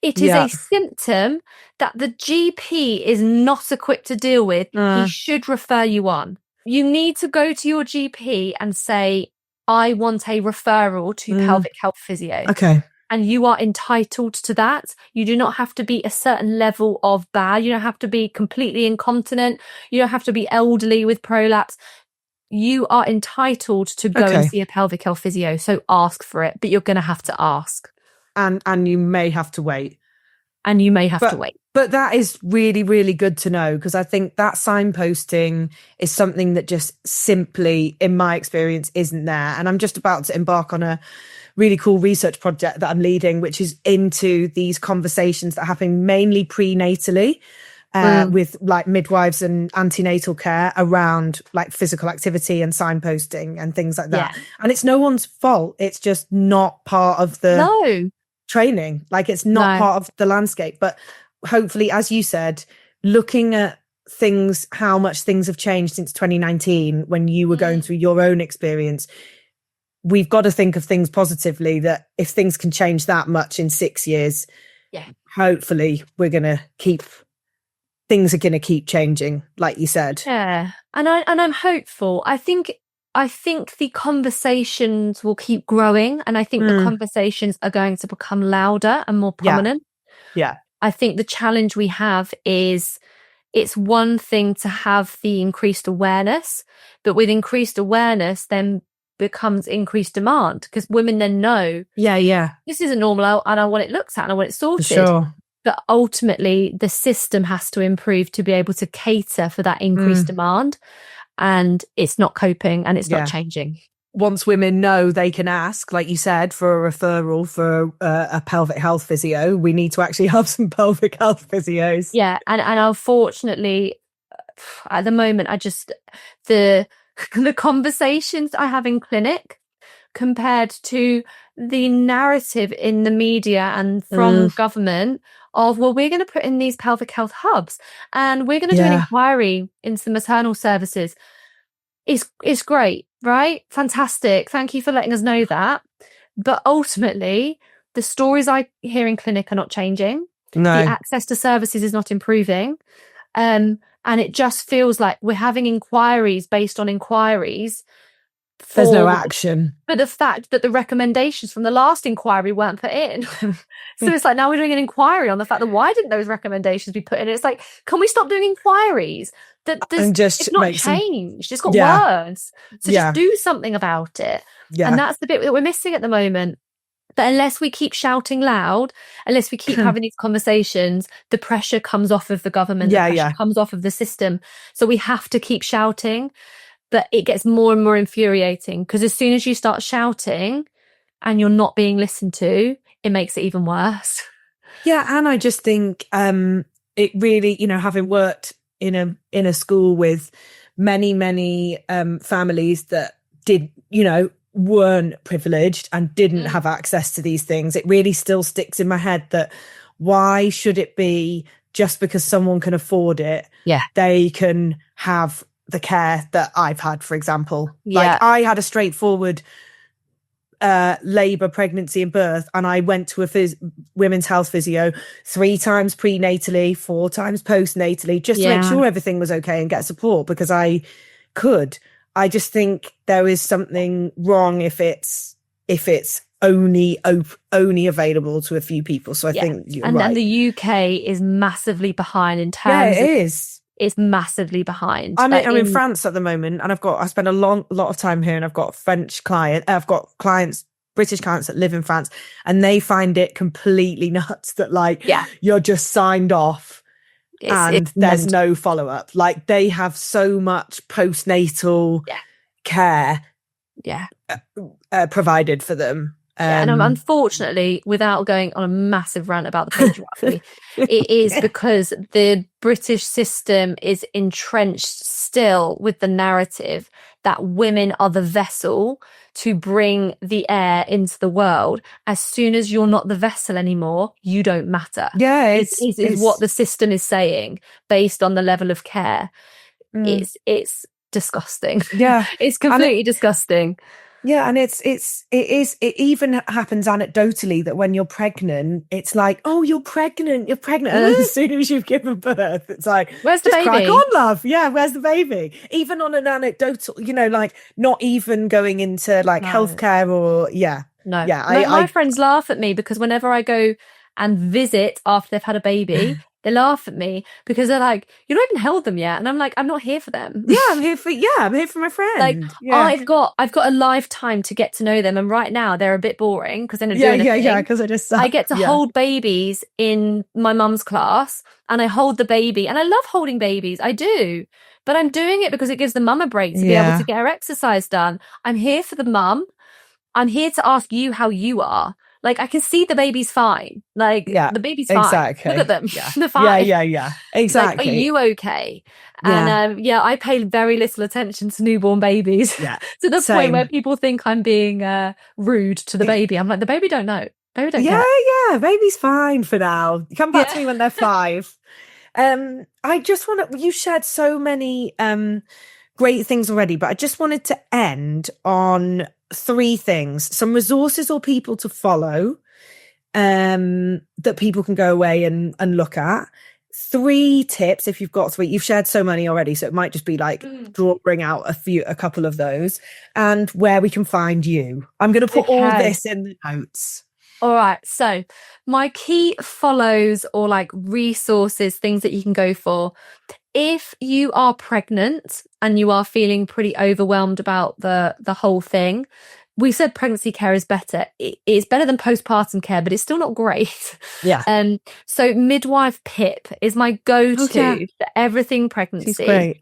It is a symptom that the GP is not equipped to deal with. He should refer you on. You need to go to your GP and say, I want a referral to pelvic health physio. And you are entitled to that. You do not have to be a certain level of bad. You don't have to be completely incontinent. You don't have to be elderly with prolapse. You are entitled to go and see a pelvic health physio. So ask for it, but you're going to have to ask. And you may have to wait. But that is really, really good to know, because I think that signposting is something that just simply, in my experience, isn't there. And I'm just about to embark on a really cool research project that I'm leading, which is into these conversations that happen mainly prenatally. with like midwives and antenatal care around like physical activity and signposting and things like that. And it's no one's fault. It's just not part of the training. Like it's not part of the landscape. But hopefully, as you said, looking at things, how much things have changed since 2019 when you were going through your own experience, we've got to think of things positively, that if things can change that much in 6 years, hopefully things are going to keep changing, like you said. And I'm hopeful. I think the conversations will keep growing, and I think the conversations are going to become louder and more prominent. I think the challenge we have is, it's one thing to have the increased awareness, but with increased awareness then becomes increased demand, because women then know, this isn't normal and I want it looked at and I want it sorted. Sure. But ultimately the system has to improve to be able to cater for that increased demand, and it's not coping and it's not changing. Once women know they can ask, like you said, for a referral for a pelvic health physio, we need to actually have some pelvic health physios. And unfortunately, at the moment, the conversations I have in clinic compared to the narrative in the media and from government of, well, we're going to put in these pelvic health hubs and we're going to do an inquiry into the maternal services. It's great, right? Fantastic. Thank you for letting us know that. But ultimately, the stories I hear in clinic are not changing. The access to services is not improving. And it just feels like we're having inquiries based on inquiries. There's no action. But the fact that the recommendations from the last inquiry weren't put in. So it's like, now we're doing an inquiry on the fact that why didn't those recommendations be put in? It's like, can we stop doing inquiries? It's not changed. It's got worse. So just do something about it. And that's the bit that we're missing at the moment. But unless we keep shouting loud, unless we keep having these conversations, the pressure comes off of the government, the pressure comes off of the system. So we have to keep shouting, but it gets more and more infuriating, because as soon as you start shouting and you're not being listened to, it makes it even worse. And I just think it really, having worked in a school with many families that weren't privileged and didn't have access to these things, it really still sticks in my head that why should it be just because someone can afford it, they can have the care that I've had, for example. Like I had a straightforward labour, pregnancy and birth, and I went to a women's health physio 3 times prenatally, 4 times postnatally, just to make sure everything was okay and get support, because I could. I just think there is something wrong if it's only available to a few people. So I think you're right. And the UK is massively behind in terms. It is. It's massively behind. I'm in France at the moment, and I spend a lot of time here, and I've got British clients that live in France, and they find it completely nuts that you're just signed off and there's no follow-up. Like, they have so much postnatal care provided for them. And unfortunately, without going on a massive rant about the patriarchy, it is because the British system is entrenched still with the narrative that women are the vessel to bring the air into the world. As soon as you're not the vessel anymore, you don't matter. It's what the system is saying based on the level of care. It's disgusting. It's completely disgusting. And it even happens anecdotally that when you're pregnant, it's like, oh, you're pregnant. And as soon as you've given birth, it's like, where's the baby? Crack on, love. Where's the baby? Even on an anecdotal, like not even going into like healthcare or my friends laugh at me because whenever I go and visit after they've had a baby, they laugh at me because they're like, you don't even held them yet. And I'm like, I'm not here for them. I'm here for my friend. Like, I've got a lifetime to get to know them. And right now they're a bit boring because they're not doing anything. Because I get to hold babies in my mum's class, and I hold the baby, and I love holding babies. I do. But I'm doing it because it gives the mum a break to be able to get her exercise done. I'm here for the mum. I'm here to ask you how you are. Like, I can see the baby's fine. Like, the baby's fine. Exactly. Look at them. Yeah. They're fine. Yeah. Exactly. Like, are you okay? Yeah. And I pay very little attention to newborn babies. Yeah. To the Same. point where people think I'm being rude to the baby. I'm like, the baby don't know. Baby don't care. Yeah. Baby's fine for now. Come back to me when they're 5. I just you shared so many great things already, but I just wanted to end on 3 things: some resources or people to follow that people can go away and look at. 3 tips, if you've got 3. You've shared so many already, so it might just be like drawing out a couple of those, and where we can find you. I'm going to put all this in the notes. All right. So my key follows, or like resources, things that you can go for. If you are pregnant and you are feeling pretty overwhelmed about the whole thing, we said pregnancy care is better. It's better than postpartum care, but it's still not great. Yeah. So midwife Pip is my go-to for everything pregnancy. She's great.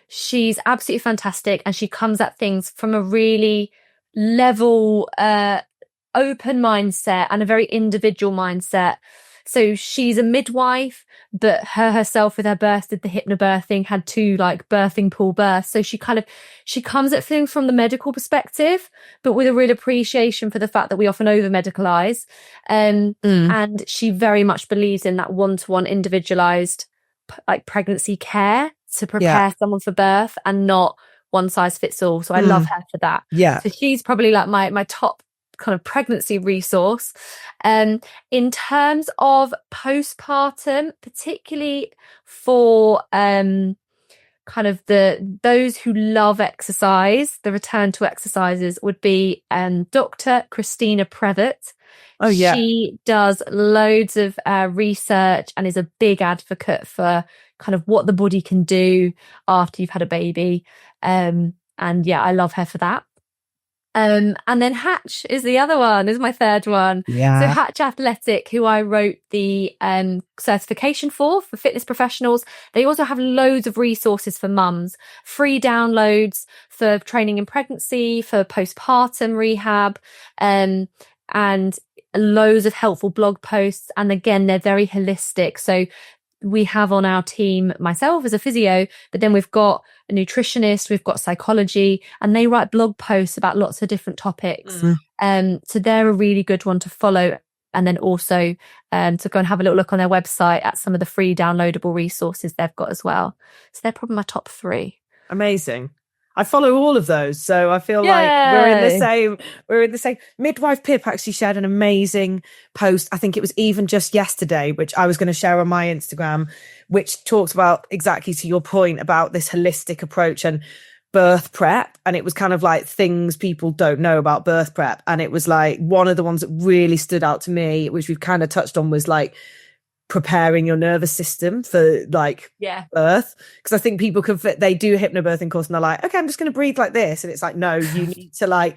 She's absolutely fantastic, and she comes at things from a really level, open mindset and a very individual mindset. So she's a midwife, but herself with her birth did the hypnobirthing, had 2 like birthing pool births. So she comes at things from the medical perspective, but with a real appreciation for the fact that we often over medicalize. And she very much believes in that one-to-one individualized like pregnancy care to prepare someone for birth, and not one size fits all. So I love her for that. Yeah. So she's probably like my top kind of pregnancy resource. In terms of postpartum, particularly for kind of those who love exercise, the return to exercises would be Dr. Christina Previtt. Oh yeah. She does loads of research and is a big advocate for kind of what the body can do after you've had a baby. And yeah, I love her for that. And then Hatch is the other one, is my third one. Yeah. So Hatch Athletic, who I wrote the certification for fitness professionals. They also have loads of resources for mums, free downloads for training in pregnancy, for postpartum rehab, and loads of helpful blog posts. And again, they're very holistic. So we have on our team myself as a physio, but then we've got a nutritionist, we've got psychology, and they write blog posts about lots of different topics. So they're a really good one to follow. And then also to go and have a little look on their website at some of the free downloadable resources they've got as well. So they're probably my top 3. Amazing. I follow all of those, so I feel like we're in the same. Midwife Pip actually shared an amazing post. I think it was even just yesterday, which I was going to share on my Instagram, which talks about exactly to your point about this holistic approach and birth prep. And it was kind of like things people don't know about birth prep. And it was like one of the ones that really stood out to me, which we've kind of touched on, was like preparing your nervous system for like birth. Because I think people they do a hypnobirthing course and they're like, okay, I'm just going to breathe like this, and it's like, no, you need to like,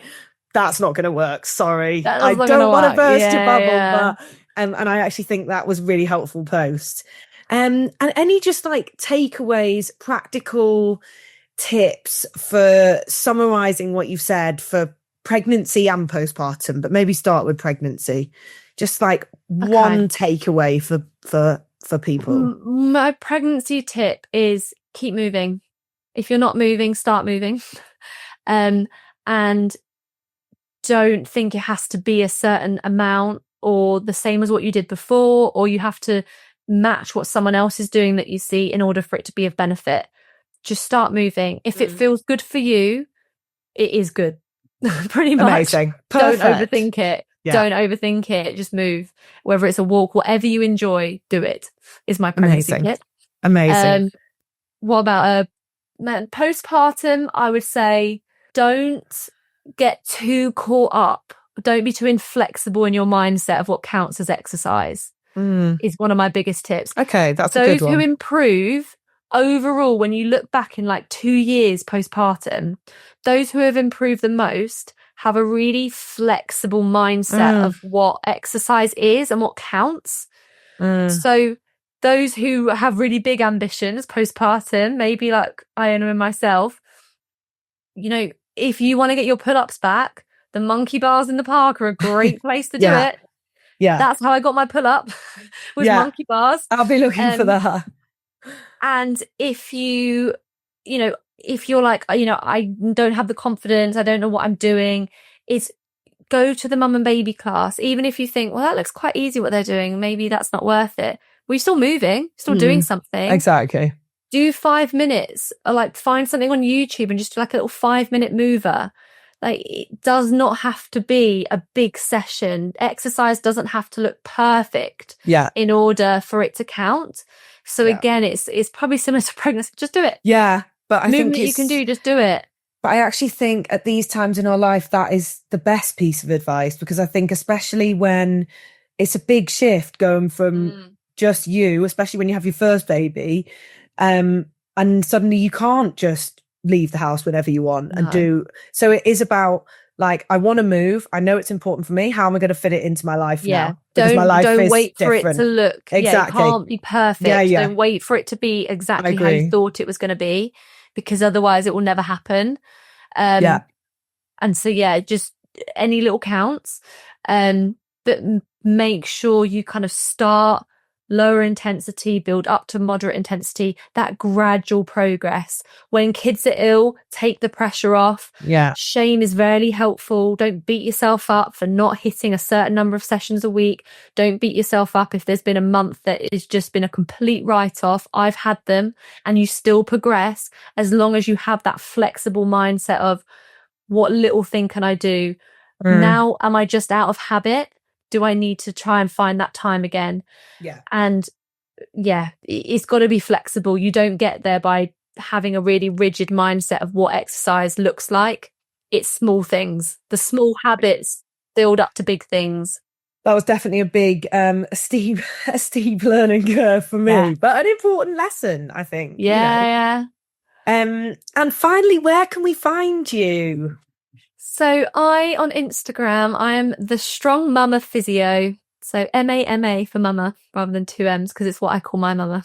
that's not going to work, sorry, I don't want to burst your bubble. But and I actually think that was really helpful post. And any just like takeaways, practical tips for summarizing what you've said for pregnancy and postpartum, but maybe start with pregnancy. Just like one takeaway for people. My pregnancy tip is keep moving. If you're not moving, start moving. And don't think it has to be a certain amount or the same as what you did before, or you have to match what someone else is doing that you see in order for it to be of benefit. Just start moving. If it feels good for you, it is good. Pretty much. Amazing. Perfect. Don't overthink it. Yeah. Don't overthink it. Just move. Whether it's a walk, whatever you enjoy, do it. Is my pregnancy tip. Amazing. What about postpartum? I would say don't get too caught up. Don't be too inflexible in your mindset of what counts as exercise. Is one of my biggest tips. Okay, that's a good one. Those who improve overall, when you look back in like 2 years postpartum, those who have improved the most have a really flexible mindset of what exercise is and what counts. So those who have really big ambitions postpartum, maybe like Iona and myself, you know, if you want to get your pull-ups back, The monkey bars in the park are a great place to do Yeah. it. Yeah. That's how I got my pull-up with monkey bars. I'll be looking for that. And if you know, if you're like, you know, I don't have the confidence, I don't know what I'm doing, is go to the mum and baby class. Even if you think, well, that looks quite easy what they're doing, maybe that's not worth it. Well, you're still moving, still doing something. Exactly. Do 5 minutes, or like find something on YouTube and just do like a little 5-minute mover. Like, it does not have to be a big session. Exercise doesn't have to look perfect in order for it to count. So again, it's probably similar to pregnancy. Just do it. Yeah. But I think you can do, just do it. But I actually think at these times in our life, that is the best piece of advice, because I think especially when it's a big shift going from just you, especially when you have your first baby, and suddenly you can't just leave the house whenever you want and do. So it is about, like, I want to move. I know it's important for me. How am I going to fit it into my life now? Because my life don't is wait different. for it to look. Exactly. Yeah, it can't be perfect. Don't wait for it to be exactly how you thought it was going to be, because otherwise it will never happen. And so, just any little counts. But make sure you kind of start lower intensity, build up to moderate intensity, that gradual progress. When kids are ill, take the pressure off. Shame is very helpful. Don't beat yourself up for not hitting a certain number of sessions a week. Don't beat yourself up if there's been a month that it's just been a complete write-off. I've had them, and you still progress as long as you have that flexible mindset of, what little thing can I do? Now, am I just out of habit? Do I need to try and find that time again? And it's got to be flexible. You don't get there by having a really rigid mindset of what exercise looks like. It's small things. The small habits build up to big things. That was definitely a big a steep learning curve for me, but an important lesson, I think. And finally, where can we find you? So on Instagram, I am the Strong Mama Physio. So MAMA for mama rather than 2 M's, because it's what I call my mama.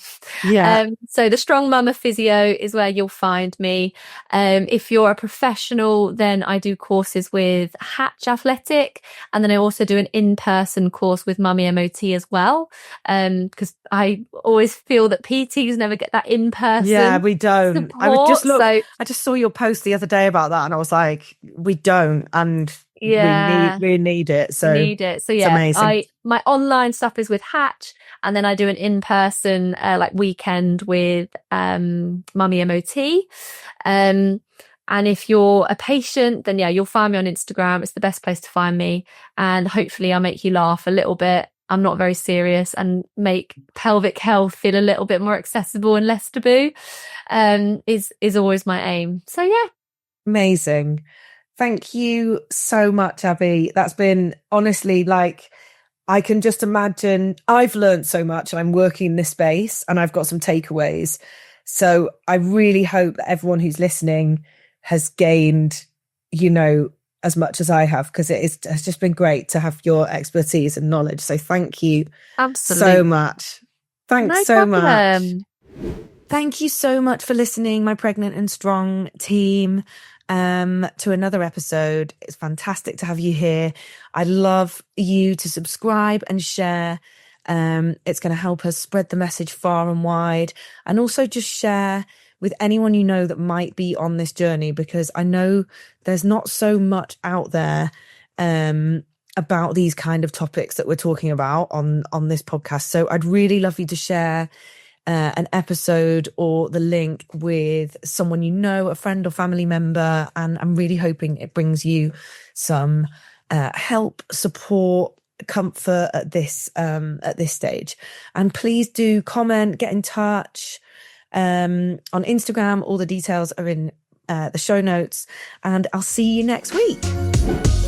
So the Strong Mama Physio is where you'll find me. If you're a professional, then I do courses with Hatch Athletic, and then I also do an in-person course with Mummy MOT as well. Because I always feel that PTs never get that in-person. Yeah, we don't. Support, I just saw your post the other day about that, and I was like, we don't, and we need it. So it's amazing. My online stuff is with Hatch, and then I do an in-person like weekend with Mummy MOT. And if you're a patient, then you'll find me on Instagram. It's the best place to find me, and hopefully I'll make you laugh a little bit. I'm not very serious, and make pelvic health feel a little bit more accessible and less taboo. Is always my aim. So amazing. Thank you so much, Abby. That's been, honestly, like, I can just imagine, I've learned so much, and I'm working in this space, and I've got some takeaways. So I really hope that everyone who's listening has gained, as much as I have, because has just been great to have your expertise and knowledge. So thank you so much. Thanks so much. Thank you so much for listening, my Pregnant and Strong team, to another episode. It's fantastic to have you here. I'd love you to subscribe and share. It's going to help us spread the message far and wide, and also just share with anyone you know that might be on this journey, because I know there's not so much out there about these kind of topics that we're talking about on this podcast. So I'd really love you to share an episode or the link with someone you know, a friend or family member, and I'm really hoping it brings you some help, support, comfort at this stage. And please do comment, get in touch on Instagram. All the details are in the show notes, and I'll see you next week.